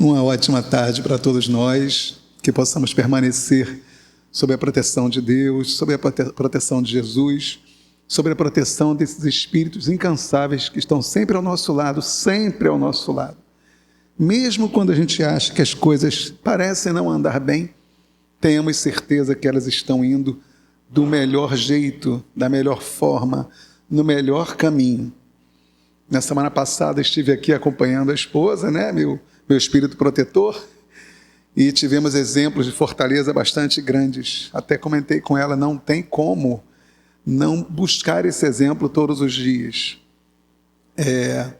Uma ótima tarde para todos nós, que possamos permanecer sob a proteção de Deus, sob a proteção de Jesus, sob a proteção desses espíritos incansáveis que estão sempre ao nosso lado, sempre ao nosso lado. Mesmo quando a gente acha que as coisas parecem não andar bem, tenhamos certeza que elas estão indo do melhor jeito, da melhor forma, no melhor caminho. Na semana passada estive aqui acompanhando a esposa, né, meu espírito protetor, e tivemos exemplos de fortaleza bastante grandes. Até comentei com ela, não tem como não buscar esse exemplo todos os dias. É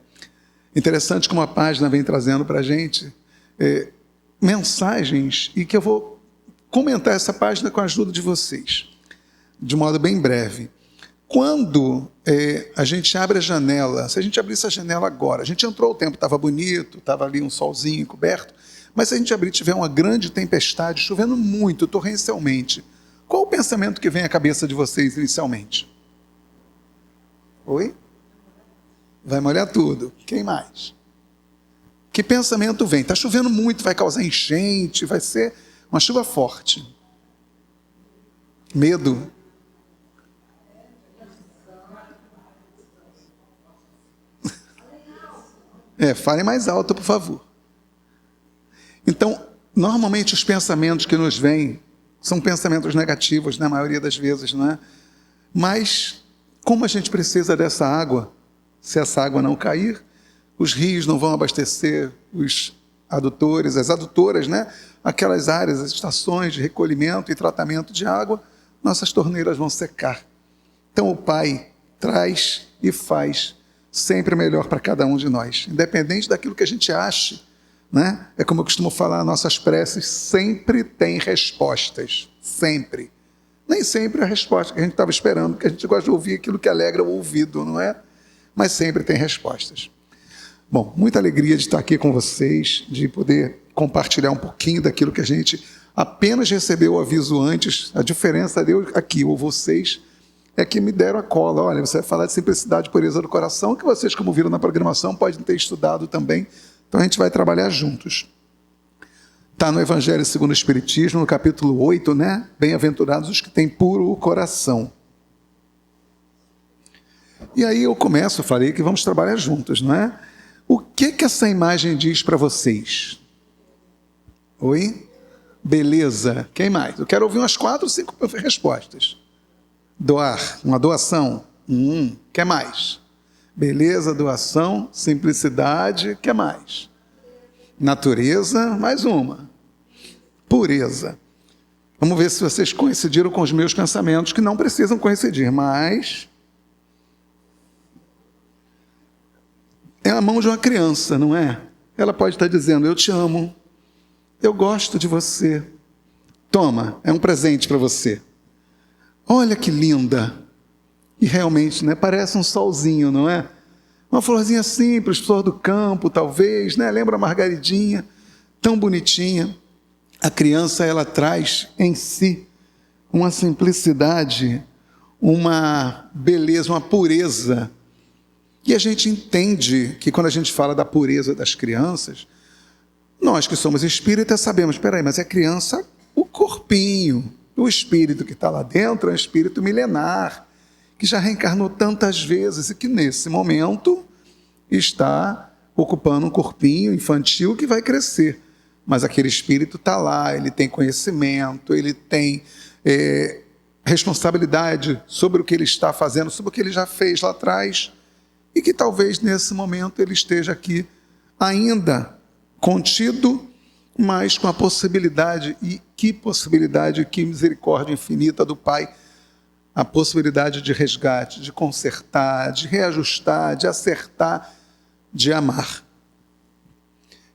interessante como a página vem trazendo para a gente mensagens, e que eu vou comentar essa página com a ajuda de vocês, de modo bem breve. Quando a gente abre a janela, se a gente abrisse a janela agora, a gente entrou, o tempo estava bonito, estava ali um solzinho coberto, mas se a gente abrir e tiver uma grande tempestade, chovendo muito, torrencialmente, qual o pensamento que vem à cabeça de vocês inicialmente? Oi? Vai molhar tudo. Quem mais? Que pensamento vem? Está chovendo muito, vai causar enchente, vai ser uma chuva forte. Medo. Fale mais alto, por favor. Então, normalmente os pensamentos que nos vêm são pensamentos negativos, na maioria das vezes, não é? Mas, como a gente precisa dessa água, se essa água não cair, os rios não vão abastecer os adutores, as adutoras, né? Aquelas áreas, as estações de recolhimento e tratamento de água, nossas torneiras vão secar. Então, o Pai traz e faz sempre melhor para cada um de nós, independente daquilo que a gente ache, né? É como eu costumo falar, nossas preces sempre têm respostas, sempre. Nem sempre a resposta que a gente estava esperando, porque a gente gosta de ouvir aquilo que alegra o ouvido, não é? Mas sempre tem respostas. Bom, muita alegria de estar aqui com vocês, de poder compartilhar um pouquinho daquilo que a gente apenas recebeu o aviso antes. A diferença de eu aqui ou vocês é que me deram a cola. Olha, você vai falar de simplicidade e pureza do coração, que vocês, como viram na programação, podem ter estudado também. Então a gente vai trabalhar juntos. Está no Evangelho segundo o Espiritismo, no capítulo 8, né? Bem-aventurados os que têm puro o coração. E aí eu falei que vamos trabalhar juntos, não é? O que essa imagem diz para vocês? Oi? Beleza. Quem mais? Eu quero ouvir umas 4 ou 5 respostas. Doar, uma doação. Que mais? Beleza, doação, simplicidade, que mais? Natureza, mais uma. Pureza. Vamos ver se vocês coincidiram com os meus pensamentos, que não precisam coincidir, mas é a mão de uma criança, não é? Ela pode estar dizendo, eu te amo, eu gosto de você. Toma, é um presente para você. Olha que linda. E realmente, né, parece um solzinho, não é? Uma florzinha simples, flor do campo, talvez, né? Lembra a margaridinha, tão bonitinha. A criança, ela traz em si uma simplicidade, uma beleza, uma pureza. E a gente entende que quando a gente fala da pureza das crianças, nós que somos espíritas sabemos, espera aí, mas é criança, o corpinho, o espírito que está lá dentro é um espírito milenar, que já reencarnou tantas vezes e que nesse momento está ocupando um corpinho infantil que vai crescer. Mas aquele espírito está lá, ele tem conhecimento, ele tem responsabilidade sobre o que ele está fazendo, sobre o que ele já fez lá atrás, e que talvez nesse momento ele esteja aqui ainda contido, mas com a possibilidade, e que possibilidade, que misericórdia infinita do Pai, a possibilidade de resgate, de consertar, de reajustar, de acertar, de amar.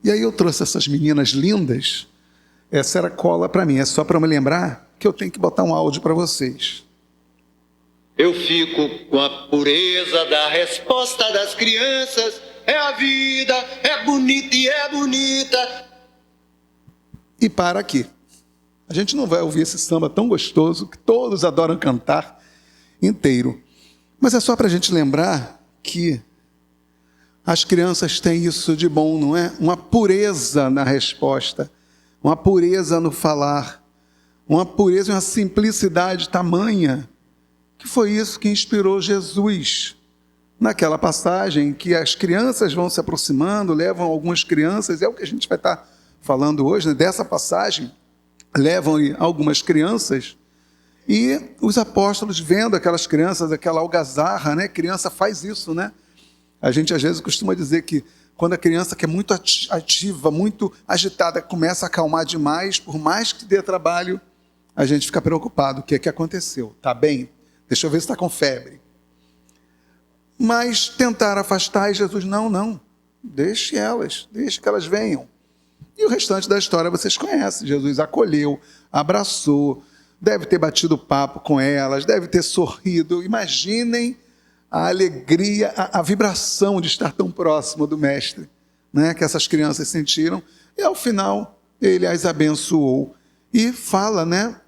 E aí eu trouxe essas meninas lindas, essa era cola para mim, é só para me lembrar que eu tenho que botar um áudio para vocês. Eu fico com a pureza da resposta das crianças, é a vida, é bonita e é bonita. E para aqui. A gente não vai ouvir esse samba tão gostoso, que todos adoram cantar inteiro. Mas é só para a gente lembrar que As crianças têm isso de bom, não é? Uma pureza na resposta, uma pureza no falar, uma pureza e uma simplicidade tamanha, que foi isso que inspirou Jesus. Naquela passagem que as crianças vão se aproximando, levam algumas crianças, é o que a gente vai estar falando hoje, né? Dessa passagem, levam algumas crianças, e os apóstolos vendo aquelas crianças, aquela algazarra, né? Criança faz isso, né? A gente às vezes costuma dizer que quando a criança que é muito ativa, muito agitada, começa a acalmar demais, por mais que dê trabalho, a gente fica preocupado. O que é que aconteceu? Está bem? Deixa eu ver se está com febre. Mas tentar afastar, e Jesus, não, deixe que elas venham. E o restante da história vocês conhecem. Jesus acolheu, abraçou, deve ter batido papo com elas, deve ter sorrido. Imaginem a alegria, a vibração de estar tão próximo do Mestre, né, que essas crianças sentiram. E ao final, ele as abençoou. E fala, né,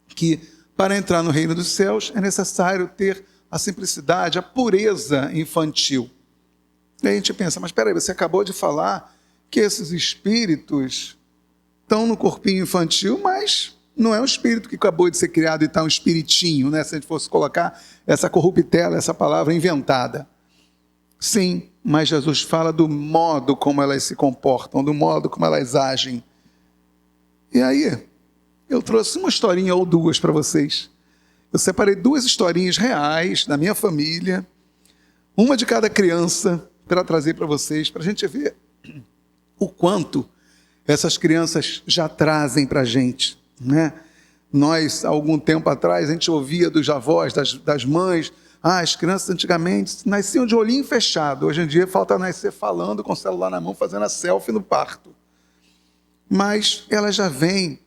que para entrar no reino dos céus é necessário ter a simplicidade, a pureza infantil. E a gente pensa, mas espera aí, você acabou de falar que esses espíritos estão no corpinho infantil, mas não é um espírito que acabou de ser criado e está um espiritinho, né? Se a gente fosse colocar essa corruptela, essa palavra inventada. Sim, mas Jesus fala do modo como elas se comportam, do modo como elas agem. E aí, eu trouxe uma historinha ou duas para vocês. Eu separei duas historinhas reais da minha família, uma de cada criança, para trazer para vocês, para a gente ver o quanto essas crianças já trazem para a gente, né? Nós, há algum tempo atrás, a gente ouvia dos avós, das mães, as crianças antigamente nasciam de olhinho fechado. Hoje em dia falta nascer falando com o celular na mão, fazendo a selfie no parto. Mas elas já vêm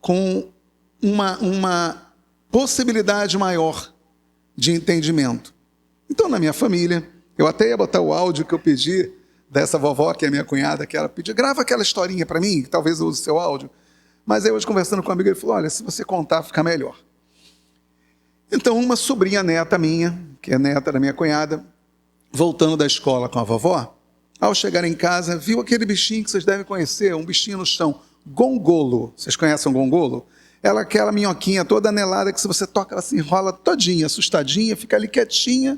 com uma possibilidade maior de entendimento. Então, na minha família, eu até ia botar o áudio que eu pedi dessa vovó, que é minha cunhada, que ela pediu, grava aquela historinha para mim, que talvez eu use o seu áudio. Mas aí hoje, conversando com um amigo, ele falou, olha, se você contar, fica melhor. Então, uma sobrinha neta minha, que é neta da minha cunhada, voltando da escola com a vovó, ao chegar em casa, viu aquele bichinho que vocês devem conhecer, um bichinho no chão, gongolo. Vocês conhecem o gongolo? Ela é aquela minhoquinha toda anelada que se você toca, ela se enrola todinha, assustadinha, fica ali quietinha.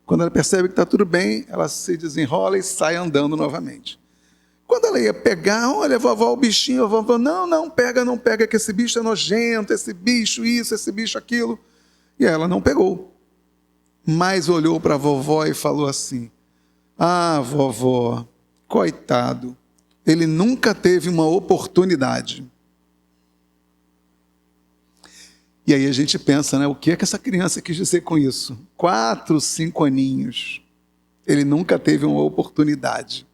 Quando ela percebe que está tudo bem, ela se desenrola e sai andando novamente. Quando ela ia pegar, olha, vovó, o bichinho, a vovó, não pega, que esse bicho é nojento, esse bicho isso, esse bicho aquilo. E ela não pegou. Mas olhou para a vovó e falou assim, vovó, coitado, ele nunca teve uma oportunidade. E aí a gente pensa, né, o que é que essa criança quis dizer com isso? 4, 5 aninhos. Ele nunca teve uma oportunidade.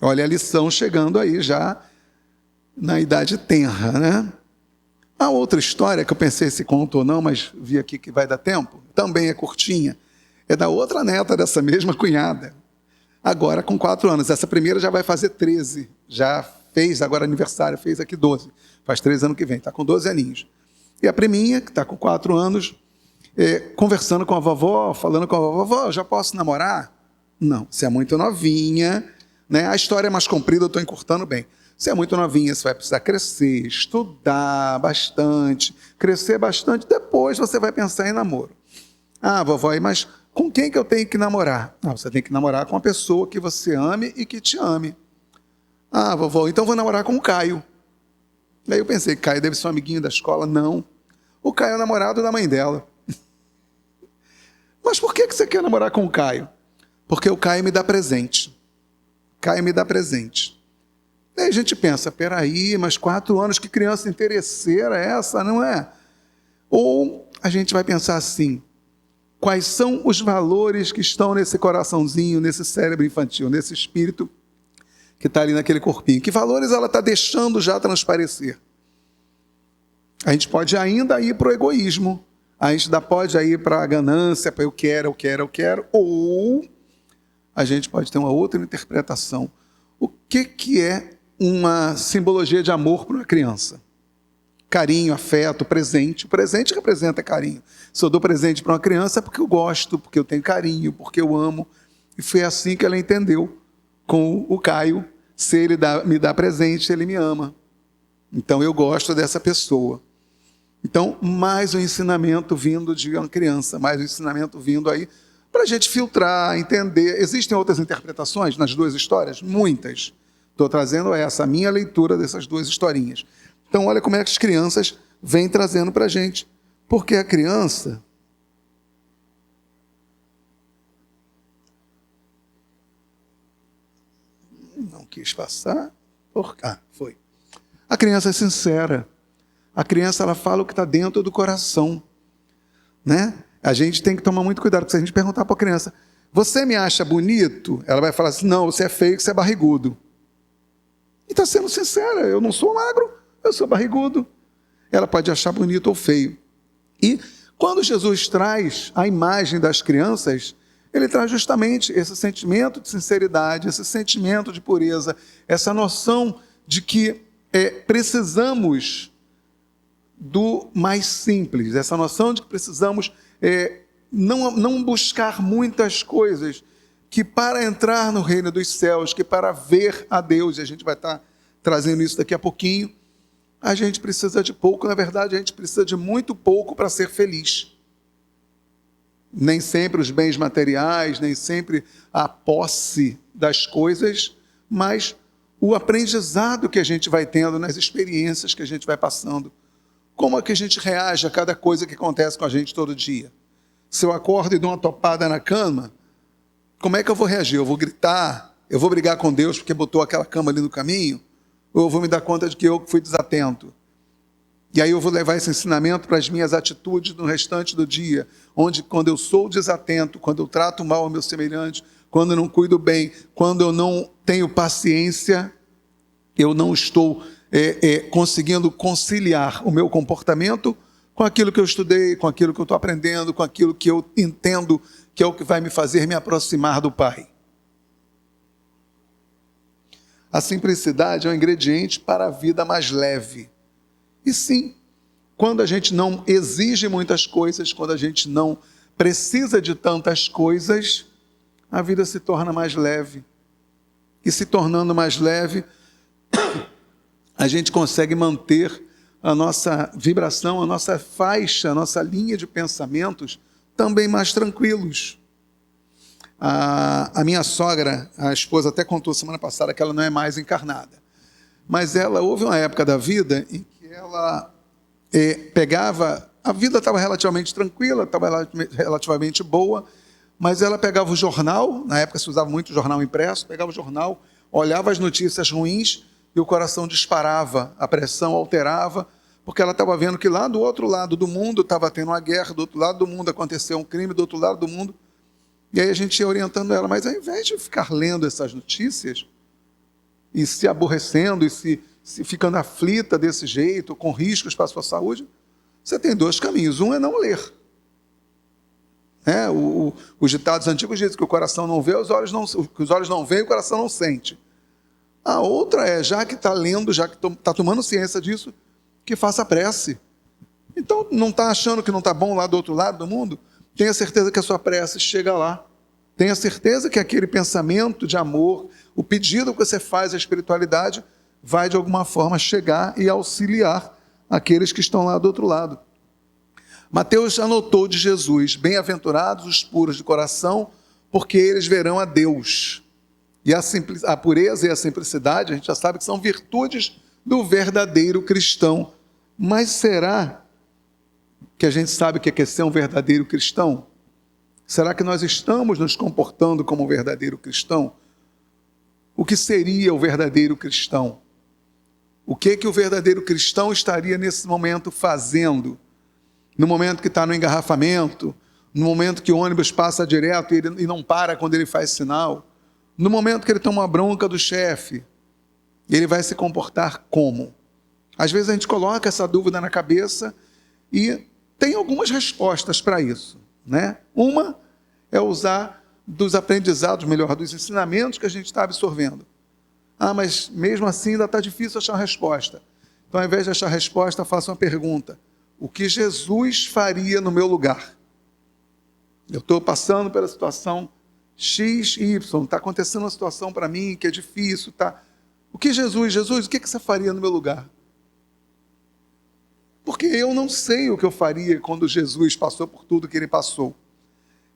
Olha a lição chegando aí já na idade tenra, né? A outra história, que eu pensei se conto ou não, mas vi aqui que vai dar tempo, também é curtinha, é da outra neta dessa mesma cunhada, agora com 4 anos. Essa primeira já vai fazer 13, já fez agora aniversário, fez aqui 12, faz 13 anos que vem, está com 12 aninhos. E a priminha, que está com 4 anos, conversando com a vovó, falando com a vovó, já posso namorar? Não, você é muito novinha, né? A história é mais comprida, eu estou encurtando bem. Você é muito novinha, você vai precisar crescer, estudar bastante, crescer bastante, depois você vai pensar em namoro. Vovó, mas com quem que eu tenho que namorar? Você tem que namorar com uma pessoa que você ame e que te ame. Vovó, então vou namorar com o Caio. Daí eu pensei, Caio deve ser um amiguinho da escola. Não, o Caio é o namorado da mãe dela. Mas por que você quer namorar com o Caio? Porque o Caio me dá presente. Caio me dá presente. Daí a gente pensa, peraí, mas 4 anos, que criança interesseira é essa, não é? Ou a gente vai pensar assim, quais são os valores que estão nesse coraçãozinho, nesse cérebro infantil, nesse espírito que está ali naquele corpinho? Que valores ela está deixando já transparecer? A gente pode ainda ir para o egoísmo, a gente ainda pode ir para a ganância, para eu quero, ou a gente pode ter uma outra interpretação. O que é uma simbologia de amor para uma criança? Carinho, afeto, presente. O presente representa carinho. Se eu dou presente para uma criança é porque eu gosto, porque eu tenho carinho, porque eu amo. E foi assim que ela entendeu com o Caio, se ele me dá presente, ele me ama. Então eu gosto dessa pessoa. Então, mais um ensinamento vindo de uma criança, mais um ensinamento vindo aí para a gente filtrar, entender. Existem outras interpretações nas duas histórias? Muitas. Estou trazendo essa, a minha leitura dessas duas historinhas. Então, olha como é que as crianças vêm trazendo para a gente. Porque a criança... Não quis passar. Foi. A criança é sincera. A criança, ela fala o que está dentro do coração, né? A gente tem que tomar muito cuidado, porque se a gente perguntar para a criança, você me acha bonito? Ela vai falar assim, não, você é feio, você é barrigudo. E está sendo sincera, eu não sou magro, eu sou barrigudo. Ela pode achar bonito ou feio. E quando Jesus traz a imagem das crianças, ele traz justamente esse sentimento de sinceridade, esse sentimento de pureza, essa noção de que precisamos do mais simples, essa noção de que precisamos não buscar muitas coisas, que para entrar no reino dos céus, que para ver a Deus, e a gente vai estar trazendo isso daqui a pouquinho, a gente precisa de pouco, na verdade a gente precisa de muito pouco para ser feliz. Nem sempre os bens materiais, nem sempre a posse das coisas, mas o aprendizado que a gente vai tendo nas experiências que a gente vai passando. Como é que a gente reage a cada coisa que acontece com a gente todo dia? Se eu acordo e dou uma topada na cama, como é que eu vou reagir? Eu vou gritar? Eu vou brigar com Deus porque botou aquela cama ali no caminho? Ou eu vou me dar conta de que eu fui desatento? E aí eu vou levar esse ensinamento para as minhas atitudes no restante do dia, onde quando eu sou desatento, quando eu trato mal ao meu semelhante, quando eu não cuido bem, quando eu não tenho paciência, eu não estou conseguindo conciliar o meu comportamento com aquilo que eu estudei, com aquilo que eu estou aprendendo, com aquilo que eu entendo que é o que vai me fazer me aproximar do Pai. A simplicidade é um ingrediente para a vida mais leve. E sim, quando a gente não exige muitas coisas, quando a gente não precisa de tantas coisas, a vida se torna mais leve. E se tornando mais leve, a gente consegue manter a nossa vibração, a nossa faixa, a nossa linha de pensamentos também mais tranquilos. A minha sogra, a esposa até contou semana passada que ela não é mais encarnada. Mas houve uma época da vida em que ela pegava, a vida estava relativamente tranquila, estava relativamente boa, mas ela pegava o jornal, na época se usava muito jornal impresso, pegava o jornal, olhava as notícias ruins e o coração disparava, a pressão alterava, porque ela estava vendo que lá do outro lado do mundo estava tendo uma guerra, do outro lado do mundo aconteceu um crime, do outro lado do mundo. E aí a gente ia orientando ela, mas ao invés de ficar lendo essas notícias e se aborrecendo e se ficando aflita desse jeito, com riscos para a sua saúde, você tem dois caminhos. Um é não ler. Os ditados antigos dizem que o coração não vê, os olhos não veem, o coração não sente. A outra é, já que está lendo, já que está tomando ciência disso, que faça prece. Então, não está achando que não está bom lá do outro lado do mundo? Tenha certeza que a sua prece chega lá. Tenha certeza que aquele pensamento de amor, o pedido que você faz à espiritualidade, vai de alguma forma chegar e auxiliar aqueles que estão lá do outro lado. Mateus anotou de Jesus: bem-aventurados os puros de coração, porque eles verão a Deus. E a pureza e a simplicidade, a gente já sabe que são virtudes do verdadeiro cristão. Mas será que a gente sabe o que é ser um verdadeiro cristão? Será que nós estamos nos comportando como um verdadeiro cristão? O que seria o verdadeiro cristão? O que o verdadeiro cristão estaria nesse momento fazendo? No momento que está no engarrafamento, no momento que o ônibus passa direto e não para quando ele faz sinal, no momento que ele toma uma bronca do chefe, ele vai se comportar como? Às vezes a gente coloca essa dúvida na cabeça e tem algumas respostas para isso, né? Uma é usar dos aprendizados, melhor, dos ensinamentos que a gente está absorvendo. Mas mesmo assim ainda está difícil achar a resposta. Então, ao invés de achar a resposta, faça uma pergunta: o que Jesus faria no meu lugar? Eu estou passando pela situação X, Y, está acontecendo uma situação para mim que é difícil, tá? O que Jesus, o que você faria no meu lugar? Porque eu não sei o que eu faria quando Jesus passou por tudo que ele passou.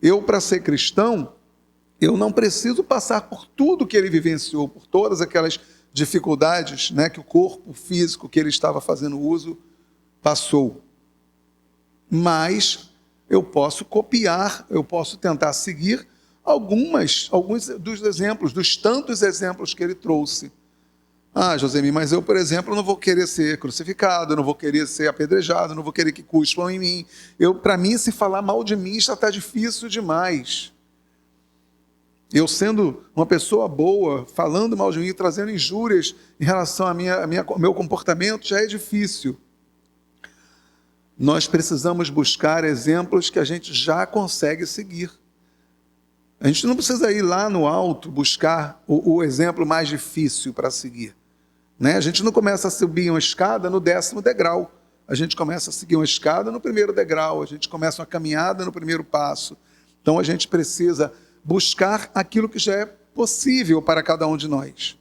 Eu, para ser cristão, eu não preciso passar por tudo que ele vivenciou, por todas aquelas dificuldades, né, que o corpo físico que ele estava fazendo uso passou. Mas eu posso copiar, eu posso tentar seguir alguns dos exemplos, dos tantos exemplos que ele trouxe. Ah, Josemi, mas eu, por exemplo, não vou querer ser crucificado, não vou querer ser apedrejado, não vou querer que cuspam em mim. Para mim, se falar mal de mim, já está difícil demais. Eu sendo uma pessoa boa, falando mal de mim, trazendo injúrias em relação ao meu comportamento, já é difícil. Nós precisamos buscar exemplos que a gente já consegue seguir. A gente não precisa ir lá no alto buscar o exemplo mais difícil para seguir. Né? A gente não começa a subir uma escada no 10º degrau. A gente começa a seguir uma escada no 1º degrau. A gente começa uma caminhada no 1º passo. Então a gente precisa buscar aquilo que já é possível para cada um de nós.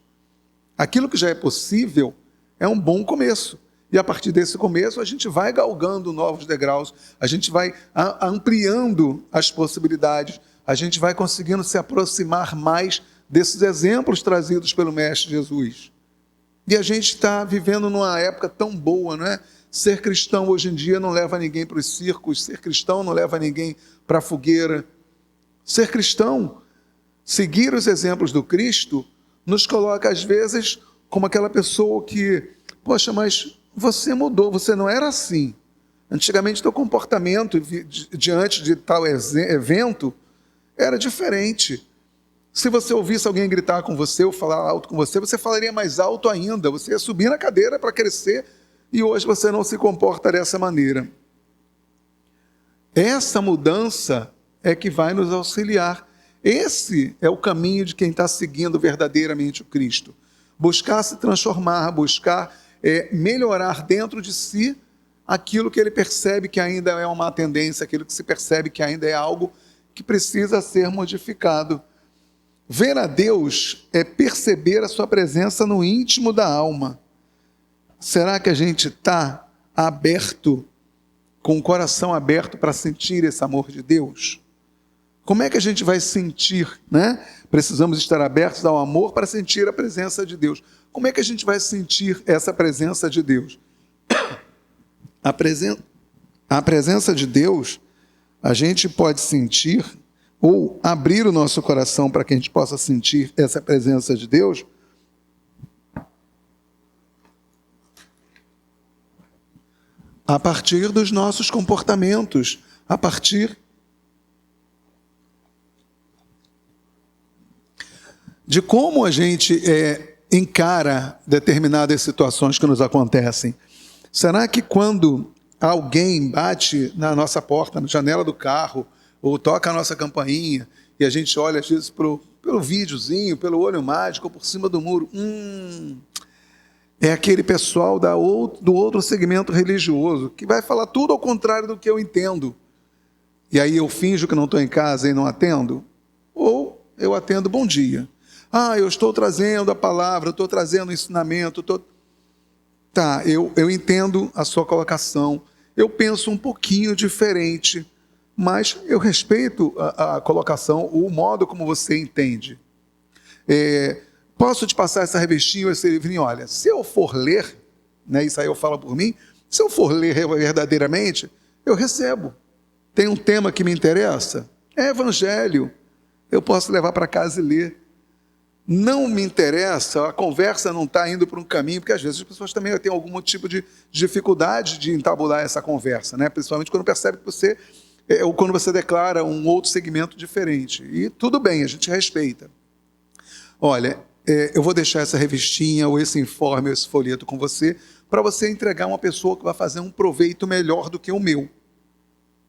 Aquilo que já é possível é um bom começo. E a partir desse começo a gente vai galgando novos degraus, a gente vai ampliando as possibilidades, a gente vai conseguindo se aproximar mais desses exemplos trazidos pelo Mestre Jesus. E a gente está vivendo numa época tão boa, não é? Ser cristão hoje em dia não leva ninguém para os circos, ser cristão não leva ninguém para a fogueira. Ser cristão, seguir os exemplos do Cristo, nos coloca às vezes como aquela pessoa que, poxa, mas você mudou, você não era assim. Antigamente teu comportamento diante de tal evento era diferente. Se você ouvisse alguém gritar com você ou falar alto com você, você falaria mais alto ainda, você ia subir na cadeira para crescer e hoje você não se comporta dessa maneira. Essa mudança é que vai nos auxiliar. Esse é o caminho de quem está seguindo verdadeiramente o Cristo. Buscar se transformar, buscar melhorar dentro de si aquilo que ele percebe que ainda é uma tendência, aquilo que se percebe que ainda é algo que precisa ser modificado. Ver a Deus é perceber a sua presença no íntimo da alma. Será que a gente está aberto, com o coração aberto para sentir esse amor de Deus? Como é que a gente vai sentir, né? Precisamos estar abertos ao amor para sentir a presença de Deus. Como é que a gente vai sentir essa presença de Deus? A presença de Deus, a gente pode sentir, ou abrir o nosso coração para que a gente possa sentir essa presença de Deus, a partir dos nossos comportamentos, a partir de como a gente encara determinadas situações que nos acontecem. Será que quando alguém bate na nossa porta, na janela do carro, ou toca a nossa campainha, e a gente olha às vezes pelo videozinho, pelo olho mágico, ou por cima do muro, é aquele pessoal do outro segmento religioso, que vai falar tudo ao contrário do que eu entendo. E aí eu finjo que não estou em casa e não atendo? Ou eu atendo bom dia. Eu estou trazendo a palavra, estou trazendo o ensinamento, Tá, eu entendo a sua colocação, eu penso um pouquinho diferente, mas eu respeito a colocação, o modo como você entende. Posso te passar essa revistinha, esse livrinho? Olha, se eu for ler, né, isso aí eu falo por mim, se eu for ler verdadeiramente, eu recebo. Tem um tema que me interessa? É evangelho. Eu posso levar para casa e ler. Não me interessa, a conversa não está indo para um caminho, porque às vezes as pessoas também têm algum tipo de dificuldade de entabular essa conversa, né? Principalmente quando percebe que você, ou quando você declara um outro segmento diferente. E tudo bem, a gente respeita. Olha, eu vou deixar essa revistinha, ou esse informe, ou esse folheto com você, para você entregar uma pessoa que vai fazer um proveito melhor do que o meu.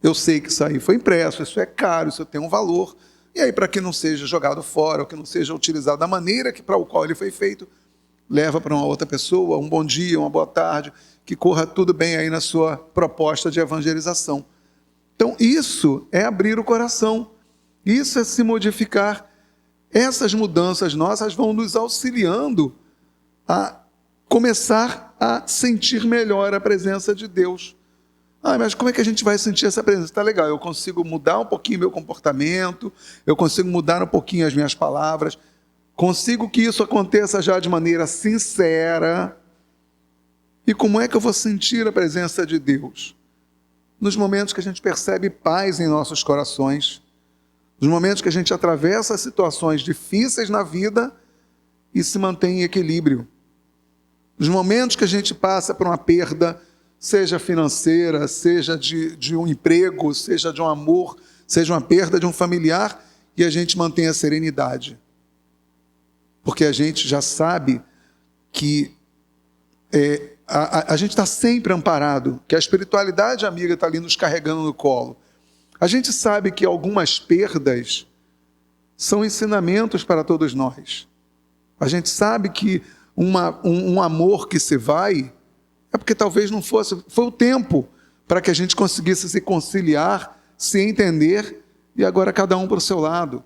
Eu sei que isso aí foi impresso, isso é caro, isso tem um valor. E aí, para que não seja jogado fora, ou que não seja utilizado da maneira para o qual ele foi feito, leva para uma outra pessoa, um bom dia, uma boa tarde, que corra tudo bem aí na sua proposta de evangelização. Então, isso é abrir o coração. Isso é se modificar. Essas mudanças nossas vão nos auxiliando a começar a sentir melhor a presença de Deus. Mas como é que a gente vai sentir essa presença? Está legal, eu consigo mudar um pouquinho meu comportamento, eu consigo mudar um pouquinho as minhas palavras, consigo que isso aconteça já de maneira sincera. E como é que eu vou sentir a presença de Deus? Nos momentos que a gente percebe paz em nossos corações, nos momentos que a gente atravessa situações difíceis na vida e se mantém em equilíbrio. Nos momentos que a gente passa por uma perda, seja financeira, seja de um emprego, seja de um amor, seja uma perda de um familiar, e a gente mantém a serenidade. Porque a gente já sabe que a gente está sempre amparado, que a espiritualidade amiga está ali nos carregando no colo. A gente sabe que algumas perdas são ensinamentos para todos nós. A gente sabe que um amor que se vai é porque talvez não foi o tempo para que a gente conseguisse se conciliar, se entender, e agora cada um para o seu lado.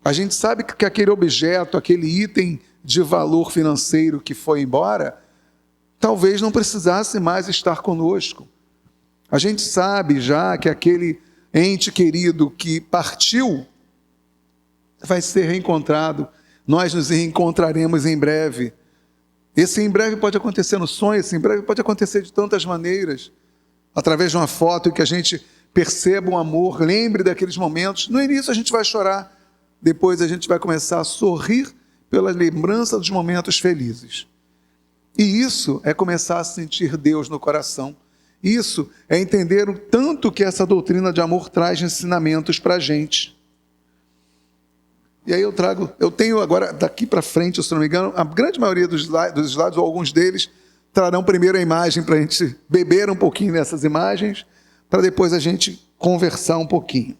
A gente sabe que aquele objeto, aquele item de valor financeiro que foi embora, talvez não precisasse mais estar conosco. A gente sabe já que aquele ente querido que partiu vai ser reencontrado. Nós nos reencontraremos em breve. Esse em breve pode acontecer no sonho, esse em breve pode acontecer de tantas maneiras. Através de uma foto em que a gente perceba um amor, lembre daqueles momentos. No início a gente vai chorar, depois a gente vai começar a sorrir pela lembrança dos momentos felizes. E isso é começar a sentir Deus no coração. Isso é entender o tanto que essa doutrina de amor traz de ensinamentos para a gente. E aí eu tenho agora, daqui para frente, se não me engano, a grande maioria dos slides, ou alguns deles, trarão primeiro a imagem para a gente beber um pouquinho nessas imagens, para depois a gente conversar um pouquinho.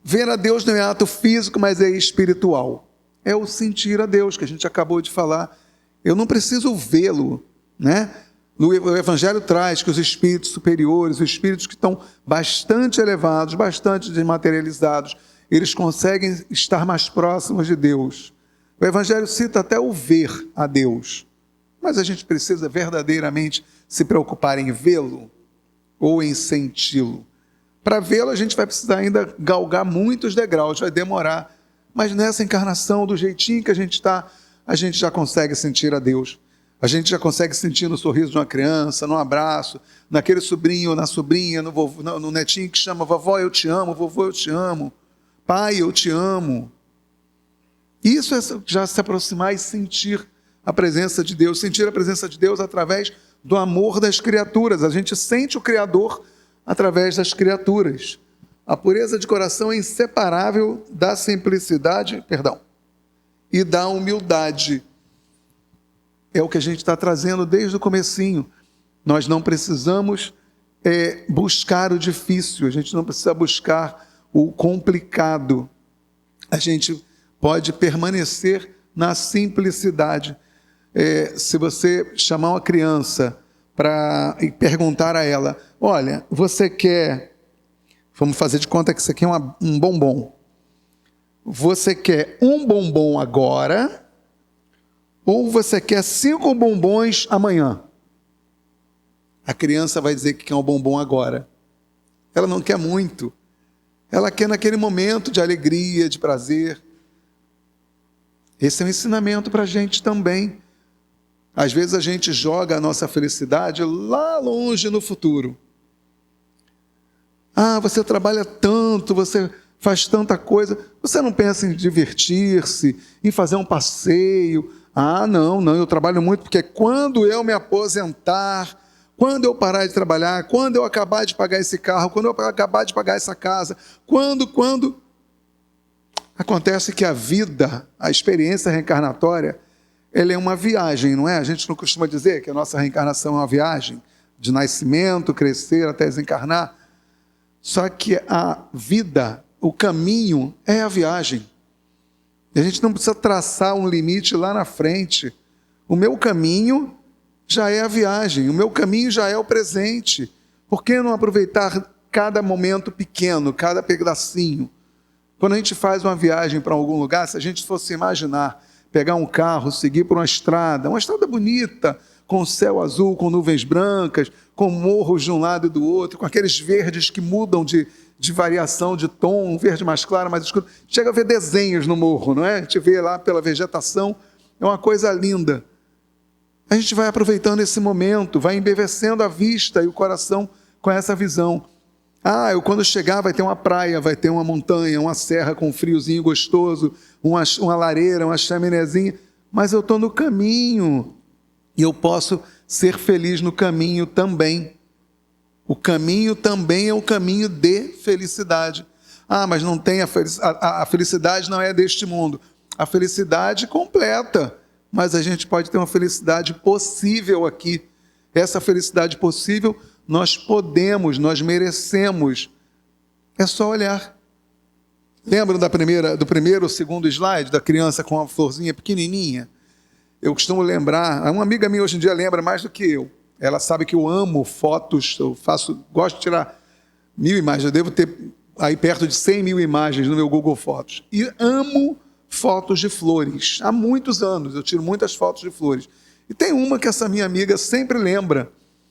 Ver a Deus não é ato físico, mas é espiritual. É o sentir a Deus, que a gente acabou de falar. Eu não preciso vê-lo, né? O Evangelho traz que os espíritos superiores, os espíritos que estão bastante elevados, bastante desmaterializados, eles conseguem estar mais próximos de Deus. O Evangelho cita até o ver a Deus, mas a gente precisa verdadeiramente se preocupar em vê-lo ou em senti-lo. Para vê-lo a gente vai precisar ainda galgar muitos degraus, vai demorar, mas nessa encarnação, do jeitinho que a gente está, a gente já consegue sentir a Deus. A gente já consegue sentir no sorriso de uma criança, no abraço, naquele sobrinho ou na sobrinha, no netinho que chama vovó, eu te amo, vovô, eu te amo, pai, eu te amo. Isso é já se aproximar e sentir a presença de Deus, sentir a presença de Deus através do amor das criaturas. A gente sente o Criador através das criaturas. A pureza de coração é inseparável da simplicidade, e da humildade. É o que a gente está trazendo desde o comecinho. Nós não precisamos buscar o difícil, a gente não precisa buscar o complicado. A gente pode permanecer na simplicidade. Se você chamar uma criança e perguntar a ela, olha, você quer, vamos fazer de conta que isso aqui é um bombom. Você quer um bombom agora ou você quer 5 bombons amanhã? A criança vai dizer que quer um bombom agora. Ela não quer muito. Ela quer naquele momento de alegria, de prazer. Esse é um ensinamento para a gente também. Às vezes a gente joga a nossa felicidade lá longe no futuro. Você trabalha tanto, você faz tanta coisa. Você não pensa em divertir-se, em fazer um passeio? Não, eu trabalho muito porque quando eu me aposentar, quando eu parar de trabalhar, quando eu acabar de pagar esse carro, quando eu acabar de pagar essa casa, quando... Acontece que a vida, a experiência reencarnatória, ela é uma viagem, não é? A gente não costuma dizer que a nossa reencarnação é uma viagem, de nascimento, crescer, até desencarnar. Só que a vida, o caminho, é a viagem. E a gente não precisa traçar um limite lá na frente. O meu caminho já é a viagem, o meu caminho já é o presente. Por que não aproveitar cada momento pequeno, cada pedacinho? Quando a gente faz uma viagem para algum lugar, se a gente fosse imaginar, pegar um carro, seguir por uma estrada bonita, com céu azul, com nuvens brancas, com morros de um lado e do outro, com aqueles verdes que mudam de variação de tom, um verde mais claro, mais escuro. Chega a ver desenhos no morro, não é? A gente vê lá pela vegetação, é uma coisa linda. A gente vai aproveitando esse momento, vai embevecendo a vista e o coração com essa visão. Eu quando chegar vai ter uma praia, vai ter uma montanha, uma serra com um friozinho gostoso, uma lareira, uma chaminézinha, mas eu estou no caminho e eu posso ser feliz no caminho também. O caminho também é um caminho de felicidade. Mas não tem a felicidade não é deste mundo. A felicidade completa, mas a gente pode ter uma felicidade possível aqui. Essa felicidade possível nós podemos, nós merecemos. É só olhar. Lembram do primeiro ou segundo slide da criança com a florzinha pequenininha? Eu costumo lembrar, uma amiga minha hoje em dia lembra mais do que eu. Ela sabe que eu amo fotos, gosto de tirar 1000 imagens, eu devo ter aí perto de 100 mil imagens no meu Google Fotos. E amo fotos de flores. Há muitos anos eu tiro muitas fotos de flores. E tem uma que essa minha amiga sempre lembra,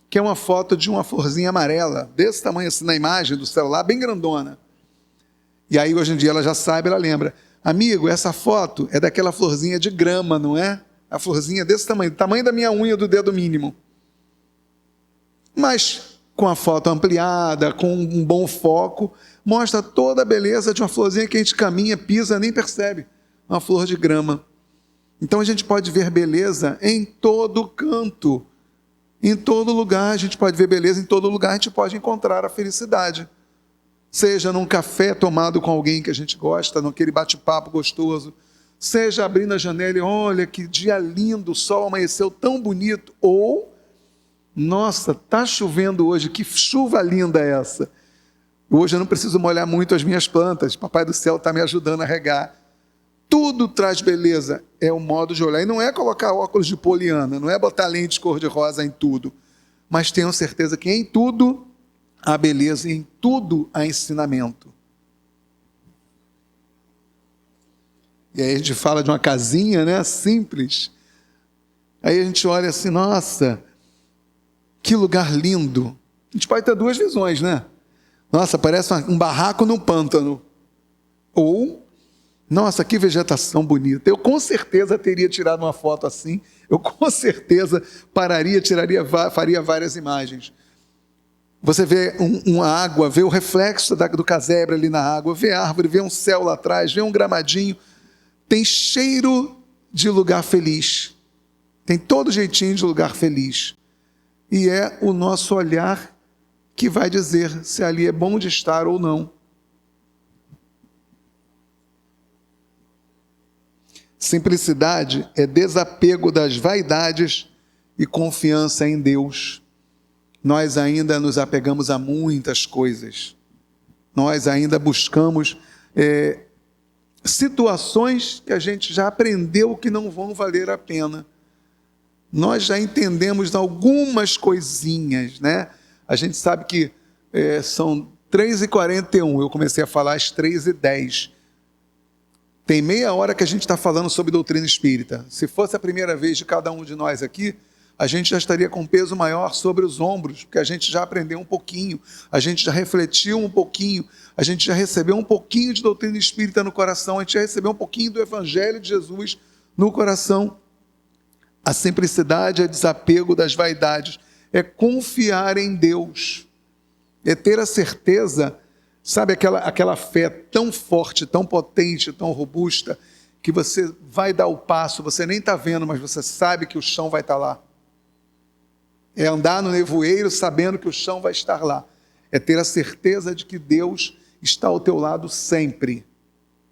que é uma foto de uma florzinha amarela, desse tamanho assim na imagem do celular, bem grandona. E aí hoje em dia ela já sabe, ela lembra. Amigo, essa foto é daquela florzinha de grama, não é? A florzinha desse tamanho, do tamanho da minha unha do dedo mínimo. Mas com a foto ampliada, com um bom foco, mostra toda a beleza de uma florzinha que a gente caminha, pisa, nem percebe. Uma flor de grama. Então a gente pode ver beleza em todo canto. Em todo lugar, a gente pode ver beleza, em todo lugar a gente pode encontrar a felicidade. Seja num café tomado com alguém que a gente gosta, naquele bate-papo gostoso, seja abrindo a janela e olha que dia lindo, o sol amanheceu tão bonito, ou, nossa, está chovendo hoje, que chuva linda é essa. Hoje eu não preciso molhar muito as minhas plantas, Papai do Céu está me ajudando a regar. Tudo traz beleza, é o modo de olhar. E não é colocar óculos de poliana, não é botar lente cor-de-rosa em tudo. Mas tenho certeza que em tudo há beleza e em tudo há ensinamento. E aí a gente fala de uma casinha, né, simples. Aí a gente olha assim, nossa, que lugar lindo. A gente pode ter duas visões, né? Nossa, parece um barraco num pântano. Ou... nossa, que vegetação bonita. Eu com certeza teria tirado uma foto assim. Eu com certeza pararia, faria várias imagens. Você vê uma água, vê o reflexo do casebre ali na água, vê a árvore, vê um céu lá atrás, vê um gramadinho. Tem cheiro de lugar feliz. Tem todo jeitinho de lugar feliz. E é o nosso olhar que vai dizer se ali é bom de estar ou não. Simplicidade é desapego das vaidades e confiança em Deus. Nós ainda nos apegamos a muitas coisas. Nós ainda buscamos situações que a gente já aprendeu que não vão valer a pena. Nós já entendemos algumas coisinhas, né? A gente sabe que são 3h41, eu comecei a falar às 3h10. Tem meia hora que a gente está falando sobre doutrina espírita. Se fosse a primeira vez de cada um de nós aqui, a gente já estaria com um peso maior sobre os ombros, porque a gente já aprendeu um pouquinho, a gente já refletiu um pouquinho, a gente já recebeu um pouquinho de doutrina espírita no coração, a gente já recebeu um pouquinho do Evangelho de Jesus no coração. A simplicidade é desapego das vaidades, é confiar em Deus, é ter a certeza. Sabe aquela fé tão forte, tão potente, tão robusta, que você vai dar o passo, você nem está vendo, mas você sabe que o chão vai estar lá. É andar no nevoeiro sabendo que o chão vai estar lá. É ter a certeza de que Deus está ao teu lado sempre.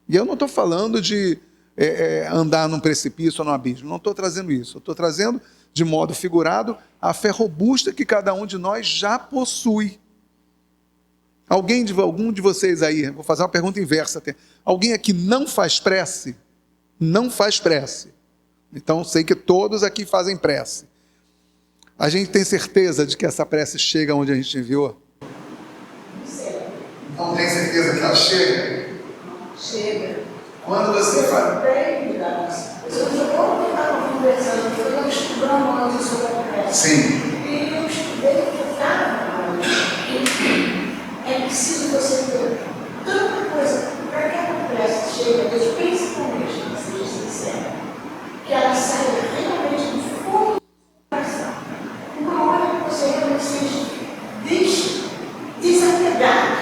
E eu não estou falando de andar num precipício ou num abismo, não estou trazendo isso. Eu estou trazendo, de modo figurado, a fé robusta que cada um de nós já possui. Algum de vocês aí, vou fazer uma pergunta inversa até. Alguém aqui não faz prece? Não faz prece. Então, sei que todos aqui fazem prece. A gente tem certeza de que essa prece chega onde a gente enviou? Não tem certeza que ela chega? Chega. Quando você faz. Tem, eu vou ficar conversando, porque eu estudando antes sobre a prece. Sim. E eu estudei que é preciso você ter tanta coisa para que a prece chegue a Deus, principalmente, que seja sincera, que ela saia realmente do fundo do coração. Uma hora que você realmente seja desapegado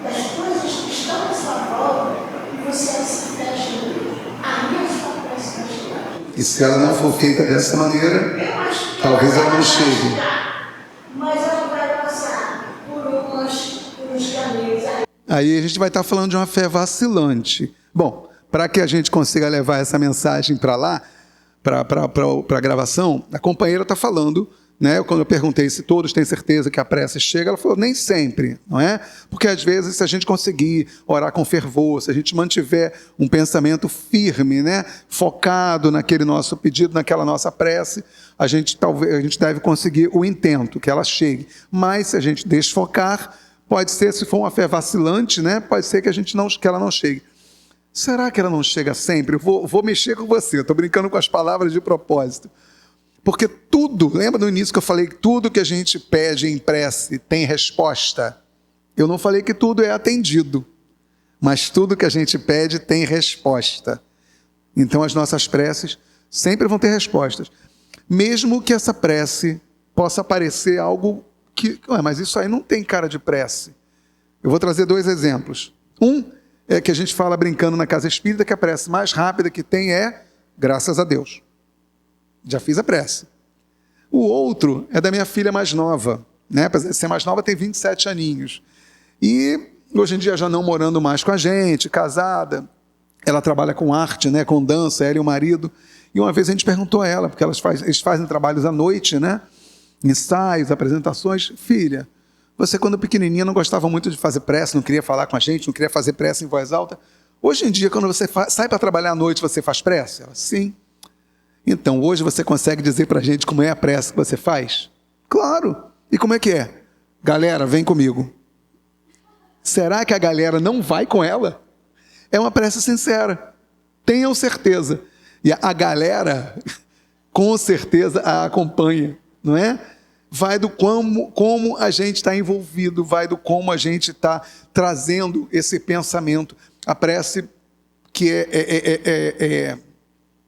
das coisas que estão à sua volta e você se fecha em Deus. Aí a sua prece vai chegar. E se ela não for feita dessa maneira, Eu acho que talvez ela não vai chegue. chegar, mas ela vai passar por uns caminhos. Aí a gente vai estar falando de uma fé vacilante. Bom, para que a gente consiga levar essa mensagem para lá, para a gravação, a companheira está falando, né? Quando eu perguntei se todos têm certeza que a prece chega, ela falou, nem sempre, não é? Porque às vezes, se a gente conseguir orar com fervor, se a gente mantiver um pensamento firme, né? Focado naquele nosso pedido, naquela nossa prece, a gente deve conseguir o intento, que ela chegue. Mas se a gente desfocar, pode ser, se for uma fé vacilante, né? Pode ser que ela não chegue. Será que ela não chega sempre? Eu vou mexer com você, estou brincando com as palavras de propósito. Porque tudo, lembra no início que eu falei que tudo que a gente pede em prece tem resposta? Eu não falei que tudo é atendido, mas tudo que a gente pede tem resposta. Então as nossas preces sempre vão ter respostas. Mesmo que essa prece possa parecer algo que, mas isso aí não tem cara de prece. Eu vou trazer 2 exemplos. Um é que a gente fala brincando na casa espírita que a prece mais rápida que tem é graças a Deus. Já fiz a prece. O outro é da minha filha mais nova, né? Apesar de ser mais nova, tem 27 aninhos. E hoje em dia já não morando mais com a gente, casada, ela trabalha com arte, né? Com dança, ela e o marido. E uma vez a gente perguntou a ela, porque eles fazem trabalhos à noite, né? Ensaios, apresentações. Filha, você quando pequenininha não gostava muito de fazer prece, não queria falar com a gente, não queria fazer prece em voz alta. Hoje em dia, quando você sai para trabalhar à noite, você faz prece? Ela, sim. Então, hoje você consegue dizer para a gente como é a prece que você faz? Claro! E como é que é? Galera, vem comigo. Será que a galera não vai com ela? É uma prece sincera. Tenham certeza. E a galera, com certeza, a acompanha, não é? Vai do como a gente está envolvido, vai do como a gente está trazendo esse pensamento. A prece que é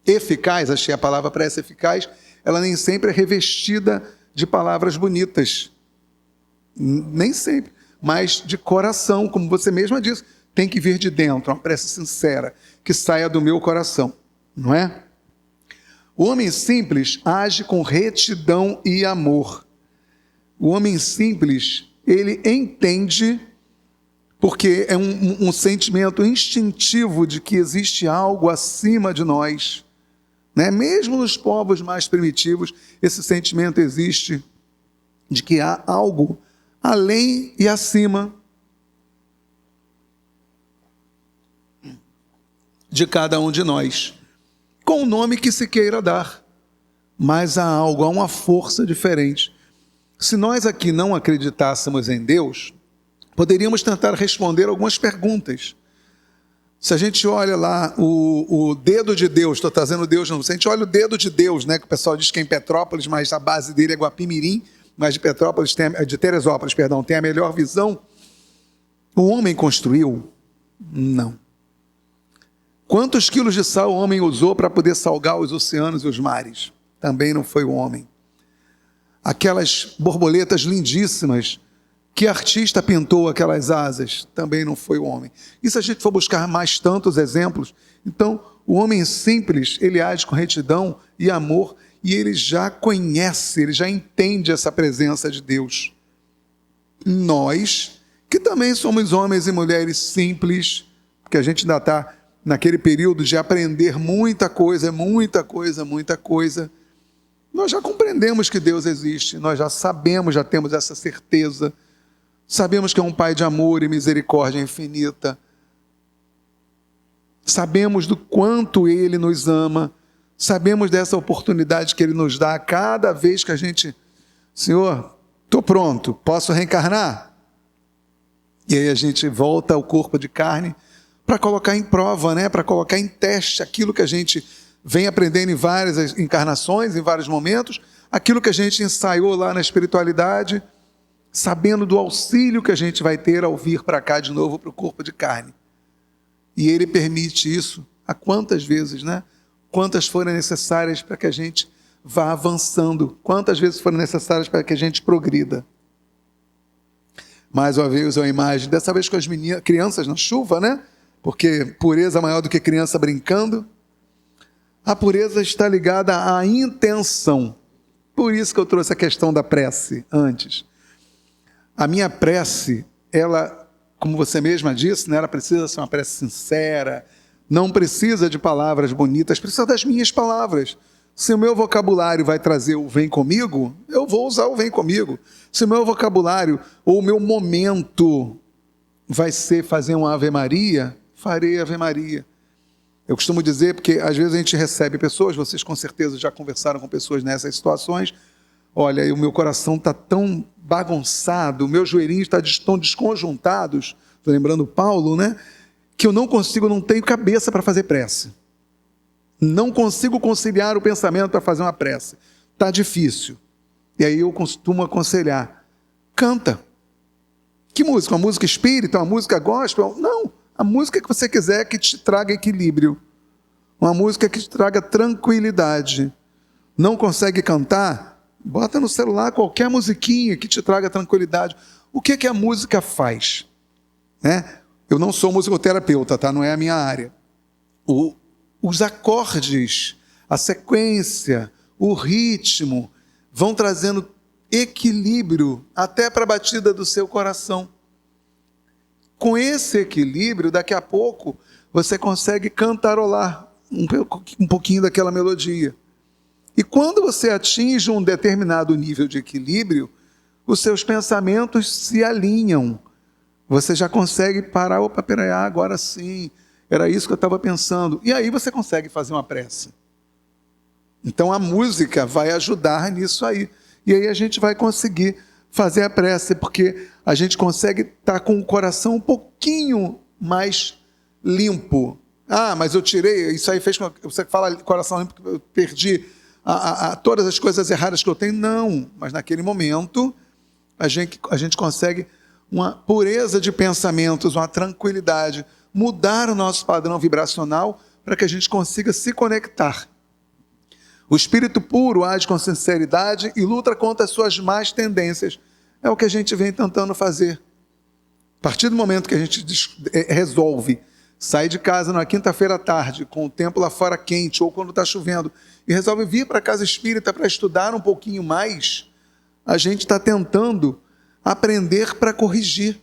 eficaz, achei a palavra prece eficaz, ela nem sempre é revestida de palavras bonitas. Nem sempre. Mas de coração, como você mesma disse, tem que vir de dentro, uma prece sincera, que saia do meu coração, não é? O homem simples age com retidão e amor. O homem simples, ele entende, porque é um sentimento instintivo de que existe algo acima de nós, né? Mesmo nos povos mais primitivos, esse sentimento existe de que há algo além e acima de cada um de nós, com o nome que se queira dar, mas há algo, há uma força diferente. Se nós aqui não acreditássemos em Deus, poderíamos tentar responder algumas perguntas. Se a gente olha lá o dedo de Deus, estou trazendo Deus, não, se a gente olha o dedo de Deus, né, que o pessoal diz que é em Petrópolis, mas a base dele é Guapimirim, mas de Teresópolis, tem a melhor visão. O homem construiu? Não. Quantos quilos de sal o homem usou para poder salgar os oceanos e os mares? Também não foi o homem. Aquelas borboletas lindíssimas, que artista pintou aquelas asas? Também não foi o homem. E se a gente for buscar mais tantos exemplos, então o homem simples, ele age com retidão e amor, e ele já conhece, ele já entende essa presença de Deus. Nós, que também somos homens e mulheres simples, porque a gente ainda está naquele período de aprender muita coisa, nós já compreendemos que Deus existe, nós já sabemos, já temos essa certeza, sabemos que é um Pai de amor e misericórdia infinita, sabemos do quanto Ele nos ama, sabemos dessa oportunidade que Ele nos dá a cada vez que a gente, Senhor, estou pronto, posso reencarnar? E aí a gente volta ao corpo de carne para colocar em prova, né? Para colocar em teste aquilo que a gente vem aprendendo em várias encarnações, em vários momentos, aquilo que a gente ensaiou lá na espiritualidade, sabendo do auxílio que a gente vai ter ao vir para cá de novo para o corpo de carne. E Ele permite isso a quantas vezes, né? Quantas forem necessárias para que a gente vá avançando, quantas vezes forem necessárias para que a gente progrida. Mais uma vez a imagem, dessa vez com as crianças na chuva, né? Porque pureza maior do que criança brincando. A pureza está ligada à intenção. Por isso que eu trouxe a questão da prece antes. A minha prece, ela, como você mesma disse, né, ela precisa ser uma prece sincera, não precisa de palavras bonitas, precisa das minhas palavras. Se o meu vocabulário vai trazer o vem comigo, eu vou usar o vem comigo. Se o meu vocabulário ou o meu momento vai ser fazer uma Ave Maria, farei Ave Maria. Eu costumo dizer, porque às vezes a gente recebe pessoas, vocês com certeza já conversaram com pessoas nessas situações, olha, o meu coração está tão bagunçado, meus joelhinhos estão desconjuntados, estou lembrando Paulo, né? Que eu não tenho cabeça para fazer prece. Não consigo conciliar o pensamento para fazer uma prece. Está difícil. E aí eu costumo aconselhar, canta. Que música? Uma música espírita? Uma música gospel? Não. A música que você quiser que te traga equilíbrio. Uma música que te traga tranquilidade. Não consegue cantar? Bota no celular qualquer musiquinha que te traga tranquilidade. O que a música faz? Né? Eu não sou musicoterapeuta, tá? Não é a minha área. Os acordes, a sequência, o ritmo vão trazendo equilíbrio até para a batida do seu coração. Com esse equilíbrio, daqui a pouco, você consegue cantarolar um pouquinho daquela melodia. E quando você atinge um determinado nível de equilíbrio, os seus pensamentos se alinham. Você já consegue parar, opa, peraí, agora sim, era isso que eu estava pensando. E aí você consegue fazer uma prece. Então a música vai ajudar nisso aí. E aí a gente vai conseguir fazer a prece, porque a gente consegue estar com o coração um pouquinho mais limpo. Ah, mas eu tirei, isso aí fez com que você fala coração limpo, eu perdi todas as coisas erradas que eu tenho. Não, mas naquele momento a gente consegue uma pureza de pensamentos, uma tranquilidade, mudar o nosso padrão vibracional para que a gente consiga se conectar. O espírito puro age com sinceridade e luta contra as suas más tendências. É o que a gente vem tentando fazer. A partir do momento que a gente resolve sair de casa na quinta-feira à tarde, com o tempo lá fora quente, ou quando está chovendo, e resolve vir para a casa espírita para estudar um pouquinho mais, a gente está tentando aprender para corrigir.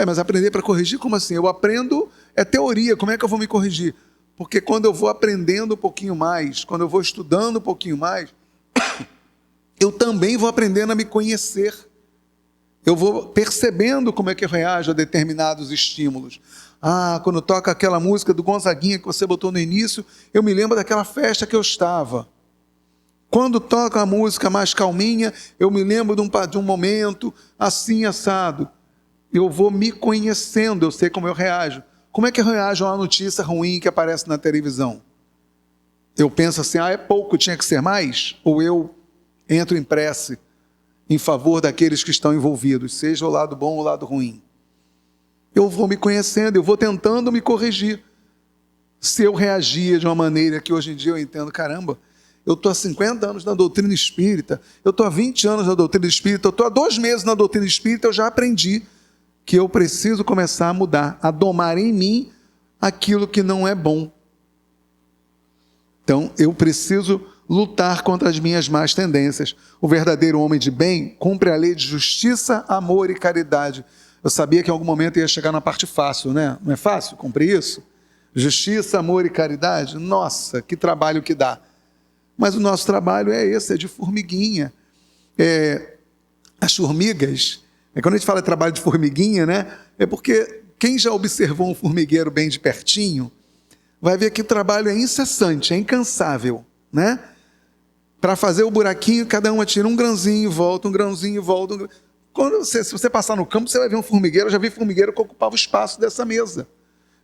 Mas aprender para corrigir, como assim? Eu aprendo, é teoria, como é que eu vou me corrigir? Porque quando eu vou aprendendo um pouquinho mais, quando eu vou estudando um pouquinho mais, eu também vou aprendendo a me conhecer. Eu vou percebendo como é que eu reajo a determinados estímulos. Ah, quando toca aquela música do Gonzaguinha que você botou no início, eu me lembro daquela festa que eu estava. Quando toca a música mais calminha, eu me lembro de um momento assim, assado. Eu vou me conhecendo, eu sei como eu reajo. Como é que eu reajo a uma notícia ruim que aparece na televisão? Eu penso assim, é pouco, tinha que ser mais? Ou eu entro em prece em favor daqueles que estão envolvidos, seja o lado bom ou o lado ruim? Eu vou me conhecendo, eu vou tentando me corrigir. Se eu reagia de uma maneira que hoje em dia eu entendo, caramba, eu estou há 50 anos na doutrina espírita, eu estou há 20 anos na doutrina espírita, eu estou há 2 meses na doutrina espírita, eu já aprendi que eu preciso começar a mudar, a domar em mim aquilo que não é bom. Então, eu preciso lutar contra as minhas más tendências. O verdadeiro homem de bem cumpre a lei de justiça, amor e caridade. Eu sabia que em algum momento ia chegar na parte fácil, né? Não é fácil cumprir isso? Justiça, amor e caridade? Nossa, que trabalho que dá. Mas o nosso trabalho é esse, é de formiguinha. As formigas... Quando a gente fala de trabalho de formiguinha, né? É porque quem já observou um formigueiro bem de pertinho, vai ver que o trabalho é incessante, é incansável, né? Para fazer o buraquinho, cada uma tira um grãozinho e volta, um grãozinho e volta. Se você passar no campo, você vai ver um formigueiro. Eu já vi formigueiro que ocupava o espaço dessa mesa.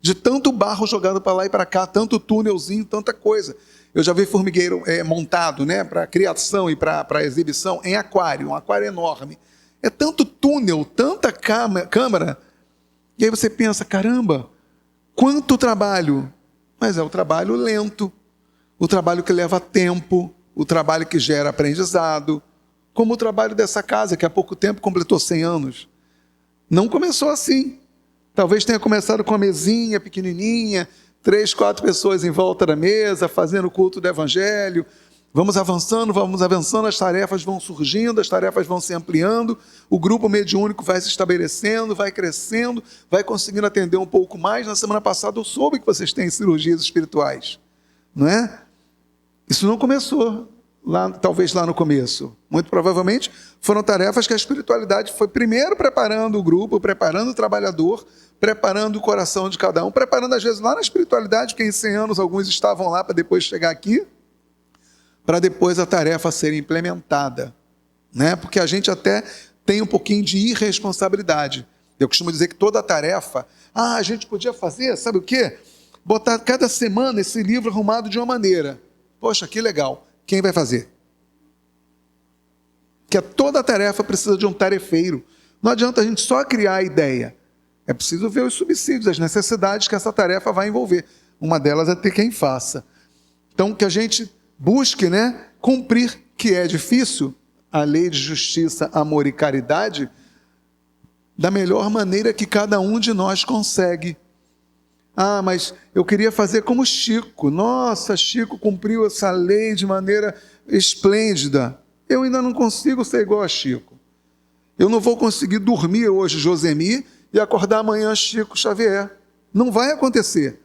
de tanto barro jogado para lá e para cá, tanto túnelzinho, tanta coisa. Eu já vi formigueiro montado, né, para criação e para exibição em aquário, um aquário enorme. É tanto túnel, tanta câmara, e aí você pensa, caramba, quanto trabalho! Mas é o trabalho lento, o trabalho que leva tempo, o trabalho que gera aprendizado, como o trabalho dessa casa, que há pouco tempo completou 100 anos. Não começou assim. Talvez tenha começado com a mesinha pequenininha, 3, 4 pessoas em volta da mesa, fazendo o culto do evangelho. Vamos avançando, as tarefas vão surgindo, as tarefas vão se ampliando, o grupo mediúnico vai se estabelecendo, vai crescendo, vai conseguindo atender um pouco mais. Na semana passada eu soube que vocês têm cirurgias espirituais, não é? Isso não começou talvez lá no começo. Muito provavelmente foram tarefas que a espiritualidade foi primeiro preparando o grupo, preparando o trabalhador, preparando o coração de cada um, preparando às vezes lá na espiritualidade, porque em 100 anos alguns estavam lá para depois chegar aqui, para depois a tarefa ser implementada, né? Porque a gente até tem um pouquinho de irresponsabilidade. Eu costumo dizer que toda tarefa, a gente podia fazer, sabe o quê? Botar cada semana esse livro arrumado de uma maneira. Poxa, que legal. Quem vai fazer? Porque toda tarefa precisa de um tarefeiro. Não adianta a gente só criar a ideia. É preciso ver os subsídios, as necessidades que essa tarefa vai envolver. Uma delas é ter quem faça. Então, que a gente busque, né, cumprir, que é difícil, a lei de justiça, amor e caridade, da melhor maneira que cada um de nós consegue. Mas eu queria fazer como Chico. Nossa, Chico cumpriu essa lei de maneira esplêndida. Eu ainda não consigo ser igual a Chico. Eu não vou conseguir dormir hoje, Josemi, e acordar amanhã, Chico Xavier. Não vai acontecer.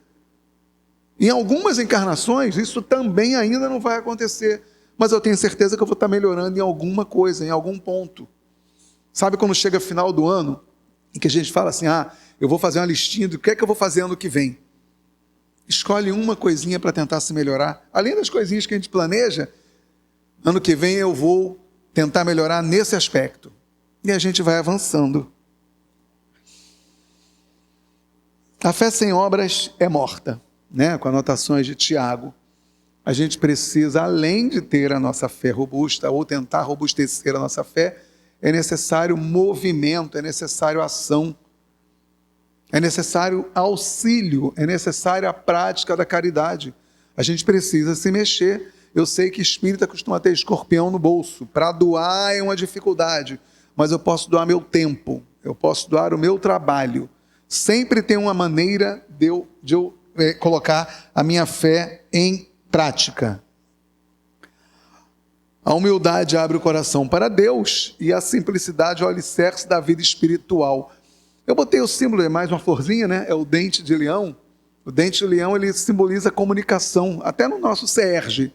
Em algumas encarnações, isso também ainda não vai acontecer. Mas eu tenho certeza que eu vou estar melhorando em alguma coisa, em algum ponto. Sabe quando chega final do ano, em que a gente fala assim, eu vou fazer uma listinha do que é que eu vou fazer ano que vem. Escolhe uma coisinha para tentar se melhorar. Além das coisinhas que a gente planeja, ano que vem eu vou tentar melhorar nesse aspecto. E a gente vai avançando. A fé sem obras é morta, né? Com anotações de Tiago. A gente precisa, além de ter a nossa fé robusta, ou tentar robustecer a nossa fé, é necessário movimento, é necessário ação, é necessário auxílio, é necessária a prática da caridade. A gente precisa se mexer. Eu sei que espírita costuma ter escorpião no bolso. Para doar é uma dificuldade, mas eu posso doar meu tempo, eu posso doar o meu trabalho. Sempre tem uma maneira de eu colocar a minha fé em prática. A humildade abre o coração para Deus e a simplicidade é o alicerce da vida espiritual. Eu botei o símbolo, é mais uma florzinha, né? É o dente de leão. O dente de leão, ele simboliza comunicação, até no nosso CERJ,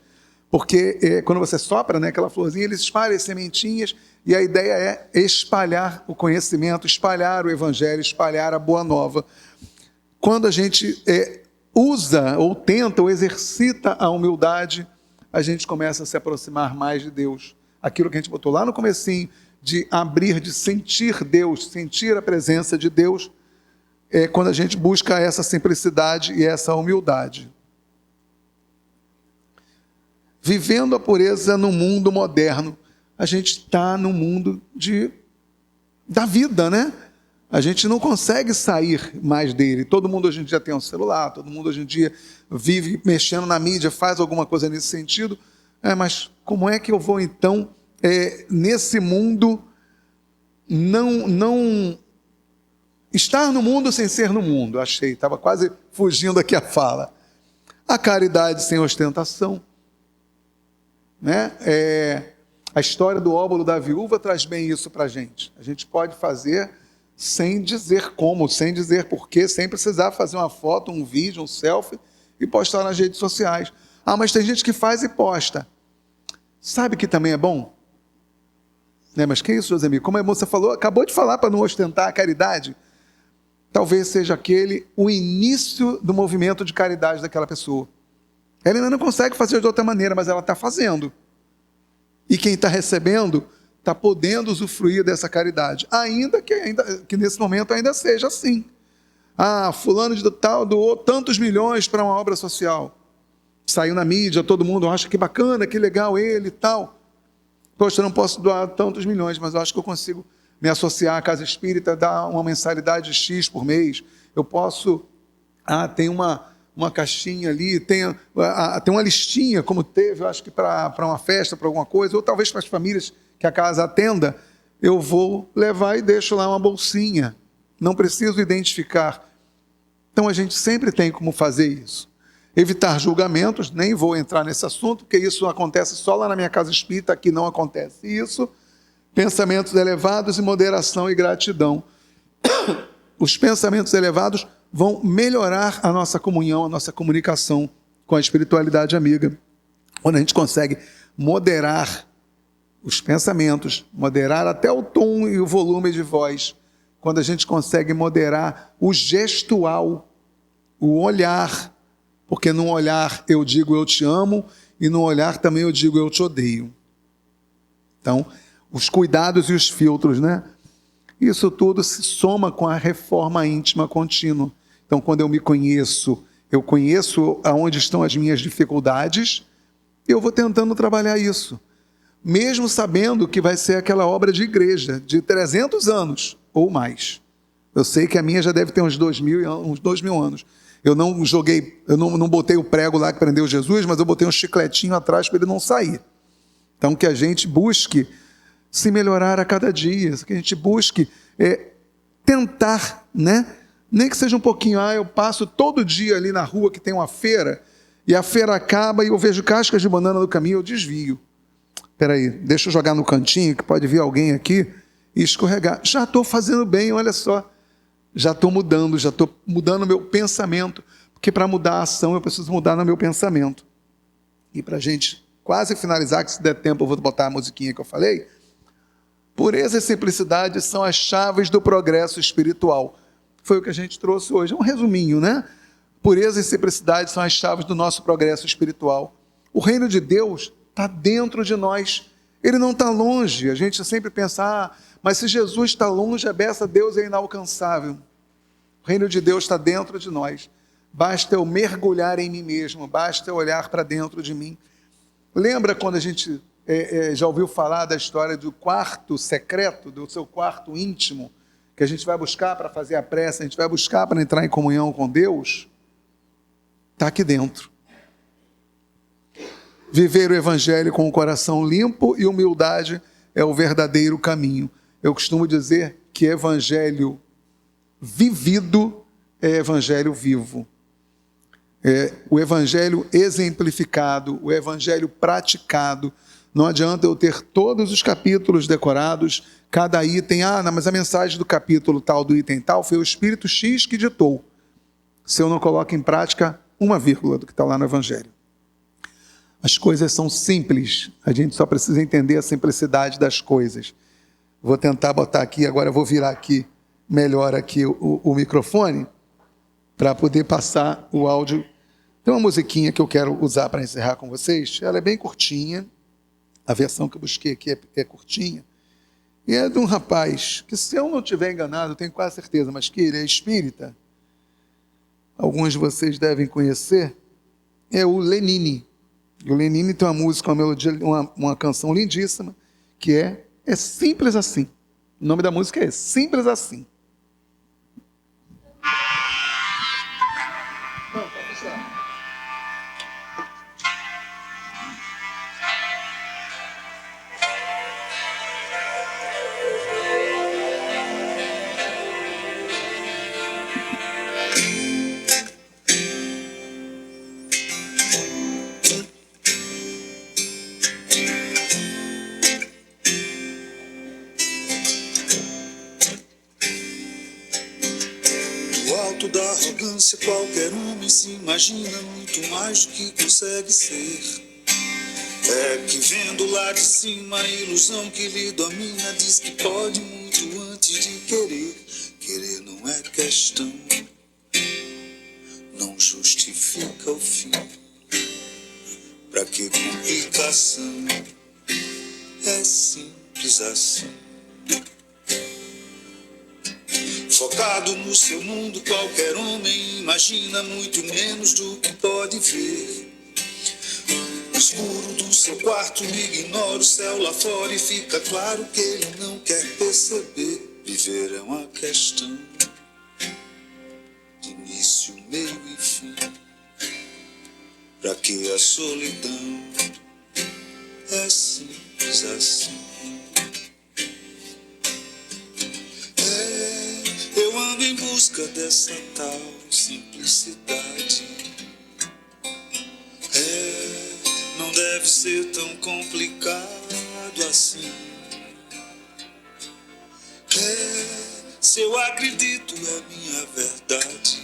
porque quando você sopra, né, aquela florzinha, ele espalha as sementinhas e a ideia é espalhar o conhecimento, espalhar o evangelho, espalhar a boa nova. Quando a gente usa ou tenta ou exercita a humildade, a gente começa a se aproximar mais de Deus. Aquilo que a gente botou lá no comecinho, de abrir, de sentir Deus, sentir a presença de Deus, é quando a gente busca essa simplicidade e essa humildade. Vivendo a pureza no mundo moderno, a gente está no mundo da vida, né? A gente não consegue sair mais dele. Todo mundo hoje em dia tem um celular, todo mundo hoje em dia vive mexendo na mídia, faz alguma coisa nesse sentido. Mas como é que eu vou então, nesse mundo, não estar no mundo sem ser no mundo? Achei, estava quase fugindo aqui a fala. A caridade sem ostentação, né? A história do óbolo da viúva traz bem isso para a gente. A gente pode fazer sem dizer como, sem dizer porquê, sem precisar fazer uma foto, um vídeo, um selfie e postar nas redes sociais. Mas tem gente que faz e posta. Sabe que também é bom? Mas que isso, Josemi? Como a moça falou, acabou de falar para não ostentar a caridade. Talvez seja o início do movimento de caridade daquela pessoa. Ela ainda não consegue fazer de outra maneira, mas ela está fazendo. E quem está recebendo está podendo usufruir dessa caridade, ainda que nesse momento ainda seja assim. fulano de tal doou tantos milhões para uma obra social. Saiu na mídia, todo mundo acha que bacana, que legal ele e tal. Poxa, eu não posso doar tantos milhões, mas eu acho que eu consigo me associar à Casa Espírita, dar uma mensalidade X por mês. Eu posso... tem uma caixinha ali, tem uma listinha, como teve, eu acho que para uma festa, para alguma coisa, ou talvez para as famílias que a casa atenda, eu vou levar e deixo lá uma bolsinha. Não preciso identificar. Então a gente sempre tem como fazer isso. Evitar julgamentos, nem vou entrar nesse assunto, porque isso acontece só lá na minha casa espírita, aqui não acontece isso. Pensamentos elevados e moderação e gratidão. Os pensamentos elevados vão melhorar a nossa comunhão, a nossa comunicação com a espiritualidade amiga. Quando a gente consegue moderar os pensamentos, moderar até o tom e o volume de voz, quando a gente consegue moderar o gestual, o olhar, porque num olhar eu digo eu te amo e num olhar também eu digo eu te odeio. Então, os cuidados e os filtros, né? Isso tudo se soma com a reforma íntima contínua. Então, quando eu me conheço, eu conheço aonde estão as minhas dificuldades, eu vou tentando trabalhar isso. Mesmo sabendo que vai ser aquela obra de igreja de 300 anos ou mais. Eu sei que a minha já deve ter uns 2.000 anos. Eu não joguei, eu não botei o prego lá que prendeu Jesus, mas eu botei um chicletinho atrás para ele não sair. Então, que a gente busque se melhorar a cada dia, que a gente busque tentar, né? Nem que seja um pouquinho. Eu passo todo dia ali na rua que tem uma feira, e a feira acaba e eu vejo cascas de banana no caminho, eu desvio. Espera aí, deixa eu jogar no cantinho, que pode vir alguém aqui e escorregar. Já estou fazendo bem, olha só. Já estou mudando o meu pensamento, porque para mudar a ação eu preciso mudar no meu pensamento. E para a gente quase finalizar, que se der tempo eu vou botar a musiquinha que eu falei, pureza e simplicidade são as chaves do progresso espiritual. Foi o que a gente trouxe hoje, é um resuminho, né? Pureza e simplicidade são as chaves do nosso progresso espiritual. O reino de Deus está dentro de nós, ele não está longe. A gente sempre pensa, mas se Jesus está longe, a beça Deus é inalcançável. O reino de Deus está dentro de nós. Basta eu mergulhar em mim mesmo, basta eu olhar para dentro de mim. Lembra quando a gente já ouviu falar da história do quarto secreto, do seu quarto íntimo, que a gente vai buscar para fazer a prece, a gente vai buscar para entrar em comunhão com Deus? Está aqui dentro. Viver o evangelho com o coração limpo e humildade é o verdadeiro caminho. Eu costumo dizer que evangelho vivido é evangelho vivo. O evangelho exemplificado, o evangelho praticado. Não adianta eu ter todos os capítulos decorados, cada item, mas a mensagem do capítulo tal, do item tal, foi o Espírito X que ditou. Se eu não coloco em prática uma vírgula do que está lá no evangelho. As coisas são simples, a gente só precisa entender a simplicidade das coisas. Vou tentar botar aqui, agora eu vou virar aqui, melhor aqui o microfone, para poder passar o áudio. Tem uma musiquinha que eu quero usar para encerrar com vocês, ela é bem curtinha, a versão que eu busquei aqui é curtinha, e é de um rapaz, que se eu não estiver enganado, eu tenho quase certeza, mas que ele é espírita, alguns de vocês devem conhecer, é o Lenine. O Lenine tem uma música, uma melodia, uma canção lindíssima, que é simples assim. O nome da música é Simples Assim. Da arrogância, qualquer homem se imagina muito mais do que consegue ser. É que vendo lá de cima a ilusão que lhe domina, diz que pode muito antes de querer. Querer não é questão, não justifica o fim. Pra que complicação? É simples assim. Sufocado no seu mundo, qualquer homem imagina muito menos do que pode ver. No escuro do seu quarto, ignora o céu lá fora e fica claro que ele não quer perceber. Viver é uma questão de início, meio e fim. Pra que a solidão é simples assim. Eu ando em busca dessa tal simplicidade. Não deve ser tão complicado assim. Se eu acredito é minha verdade.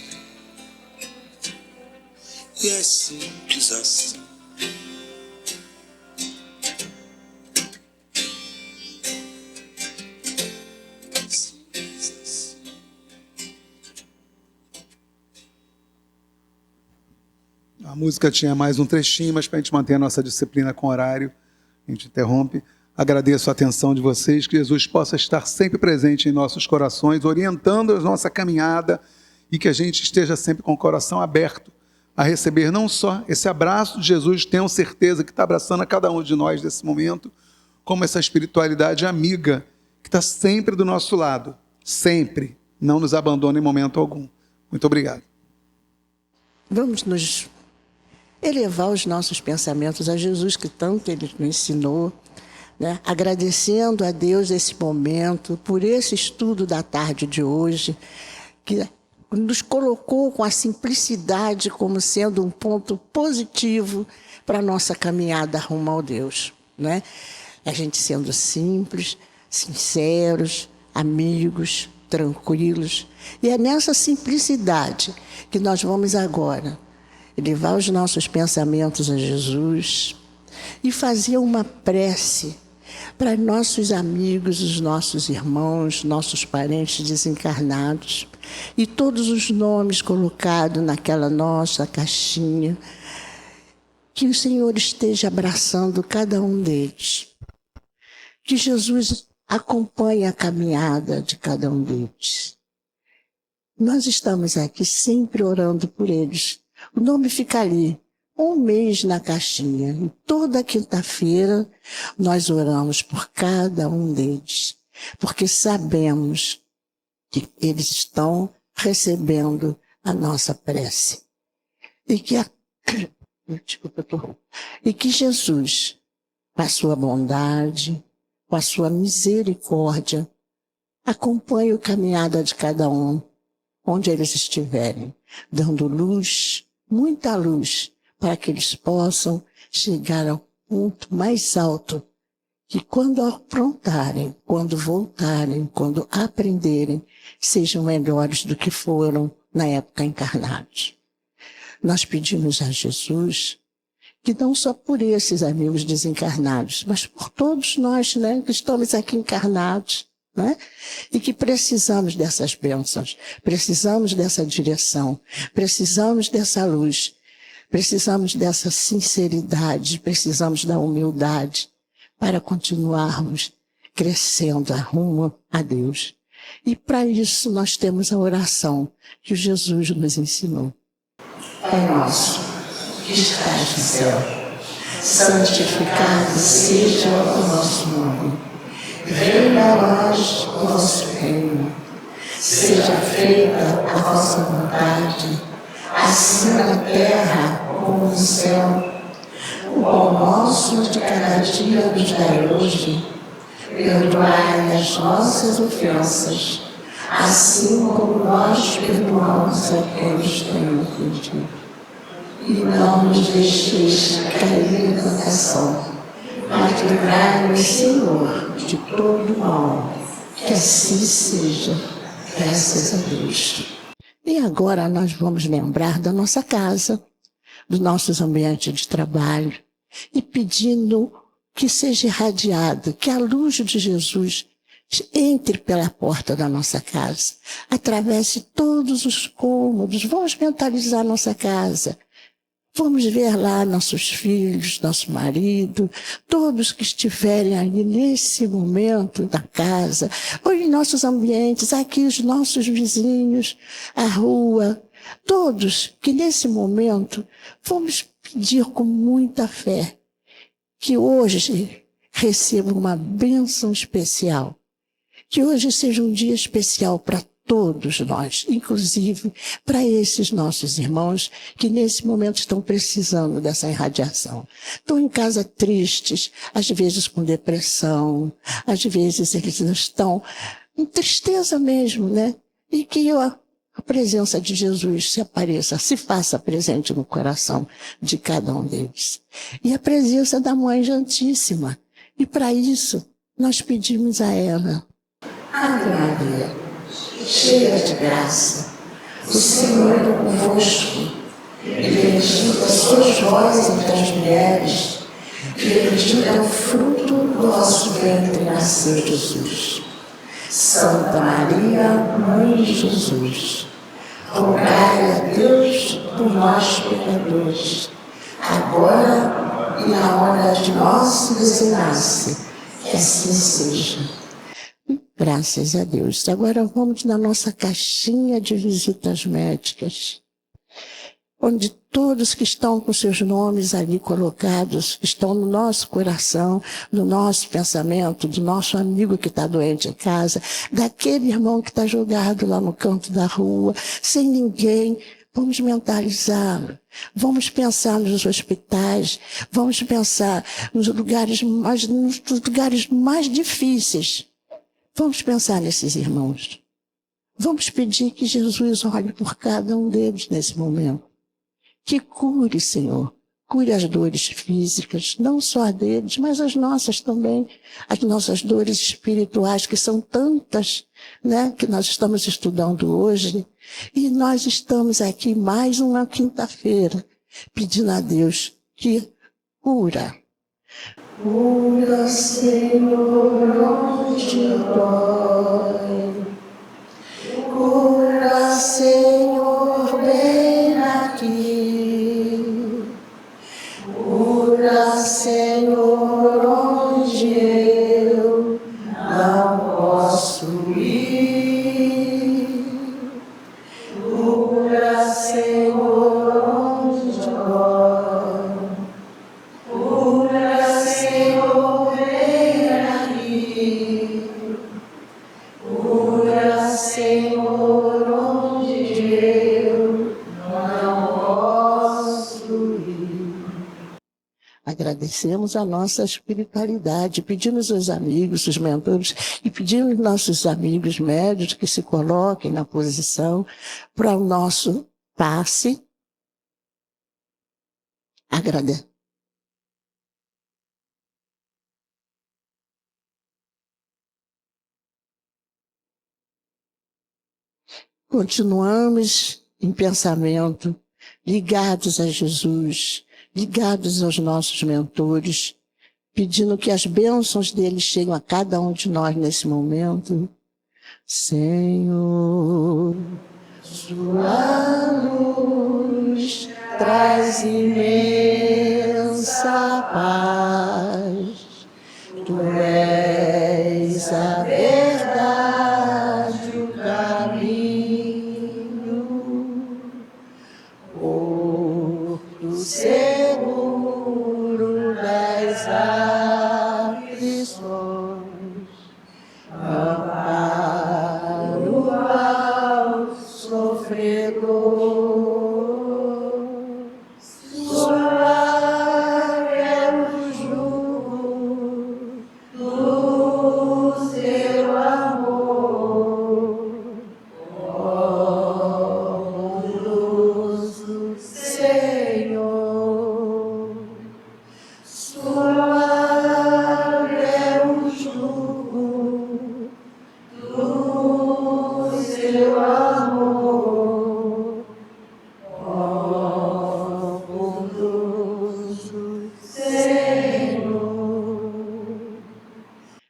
E é simples assim. A música tinha mais um trechinho, mas para a gente manter a nossa disciplina com horário, a gente interrompe. Agradeço a atenção de vocês, que Jesus possa estar sempre presente em nossos corações, orientando a nossa caminhada e que a gente esteja sempre com o coração aberto a receber não só esse abraço de Jesus, tenham certeza que está abraçando a cada um de nós nesse momento, como essa espiritualidade amiga que está sempre do nosso lado, sempre, não nos abandona em momento algum. Muito obrigado. Vamos nos elevar os nossos pensamentos a Jesus, que tanto Ele nos ensinou, né? Agradecendo a Deus esse momento, por esse estudo da tarde de hoje, que nos colocou com a simplicidade como sendo um ponto positivo para a nossa caminhada rumo ao Deus, né? A gente sendo simples, sinceros, amigos, tranquilos. E é nessa simplicidade que nós vamos agora elevar os nossos pensamentos a Jesus e fazer uma prece para nossos amigos, os nossos irmãos, nossos parentes desencarnados e todos os nomes colocados naquela nossa caixinha, que o Senhor esteja abraçando cada um deles, que Jesus acompanhe a caminhada de cada um deles. Nós estamos aqui sempre orando por eles. O nome fica ali, um mês na caixinha. E toda quinta-feira nós oramos por cada um deles, porque sabemos que eles estão recebendo a nossa prece. E que Jesus, com a sua bondade, com a sua misericórdia, acompanhe a caminhada de cada um, onde eles estiverem, dando luz, muita luz, para que eles possam chegar ao ponto mais alto, que quando aprontarem, quando voltarem, quando aprenderem, sejam melhores do que foram na época encarnados. Nós pedimos a Jesus que não só por esses amigos desencarnados, mas por todos nós, né, que estamos aqui encarnados, né? E que precisamos dessas bênçãos, precisamos dessa direção, precisamos dessa luz, precisamos dessa sinceridade, precisamos da humildade para continuarmos crescendo rumo a Deus. E para isso nós temos a oração que Jesus nos ensinou. Pai nosso, que estás no céu, santificado seja o nosso nome. Venha a nós o vosso reino. Seja feita a vossa vontade, assim na terra como no céu. O pão nosso de cada dia nos dai hoje. Perdoai as nossas ofensas, assim como nós perdoamos a quem nos tem ofendido. E não nos deixeis cair em tentação, mas livrai-nos, Senhor, de todo mal. Que assim seja, graças a Deus. E agora nós vamos lembrar da nossa casa, dos nossos ambientes de trabalho, e pedindo que seja irradiado, que a luz de Jesus entre pela porta da nossa casa, atravesse todos os cômodos. Vamos mentalizar nossa casa. Vamos ver lá nossos filhos, nosso marido, todos que estiverem ali nesse momento da casa, ou em nossos ambientes, aqui os nossos vizinhos, a rua, todos que nesse momento vamos pedir com muita fé que hoje recebam uma bênção especial, que hoje seja um dia especial para todos nós, inclusive para esses nossos irmãos que nesse momento estão precisando dessa irradiação. Estão em casa tristes, às vezes com depressão, às vezes eles estão em tristeza mesmo, né? E que a presença de Jesus se apareça, se faça presente no coração de cada um deles. E a presença da Mãe Santíssima. E para isso, nós pedimos a ela: Ave Maria, cheia de graça, o Senhor é convosco, e bendita sois vós entre as mulheres, e bendito é o fruto do vosso ventre, nasceu Jesus. Santa Maria, Mãe de Jesus, rogai a Deus por nós pecadores, agora e na hora de nosso desenlace, que assim seja. Graças a Deus. Agora vamos na nossa caixinha de visitas médicas, onde todos que estão com seus nomes ali colocados, estão no nosso coração, no nosso pensamento, do nosso amigo que está doente em casa, daquele irmão que está jogado lá no canto da rua, sem ninguém. Vamos mentalizá-lo, vamos pensar nos hospitais, vamos pensar nos lugares mais difíceis. Vamos pensar nesses irmãos. Vamos pedir que Jesus olhe por cada um deles nesse momento. Que cure, Senhor. Cure as dores físicas, não só a deles, mas as nossas também. As nossas dores espirituais, que são tantas, né, que nós estamos estudando hoje. E nós estamos aqui mais uma quinta-feira, pedindo a Deus que cura. Cura, Senhor, onde dói. Cura, Senhor, bem aqui. Cura, Senhor, onde eu não posso ir. Cura, Senhor, onde dói. Senhor, onde eu não posso ir. Agradecemos a nossa espiritualidade, pedimos aos amigos, os mentores, e pedimos aos nossos amigos médios que se coloquem na posição para o nosso passe. Agradeço. Continuamos em pensamento, ligados a Jesus, ligados aos nossos mentores, pedindo que as bênçãos deles cheguem a cada um de nós nesse momento. Senhor, sua luz traz imensa paz. Tu és a verdade, o caminho, porto seguro das aflições, amparo ao sofredor. Suave é o jugo do seu amor, ó bondoso Senhor. Suave é o jugo do seu amor, ó bondoso Senhor.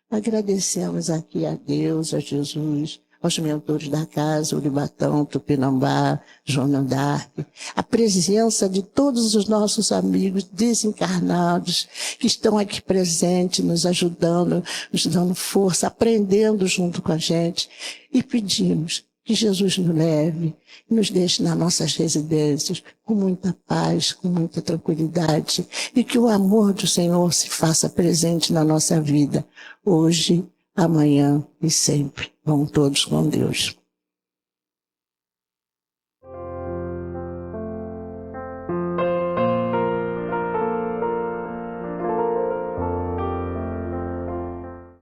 Agradecemos aqui a Deus, a Jesus, aos mentores da casa, Uribatão, Tupinambá, Joana d'Arc, a presença de todos os nossos amigos desencarnados que estão aqui presentes, nos ajudando, nos dando força, aprendendo junto com a gente, e pedimos que Jesus nos leve e nos deixe nas nossas residências com muita paz, com muita tranquilidade, e que o amor do Senhor se faça presente na nossa vida, hoje, amanhã e sempre. Vão todos com Deus.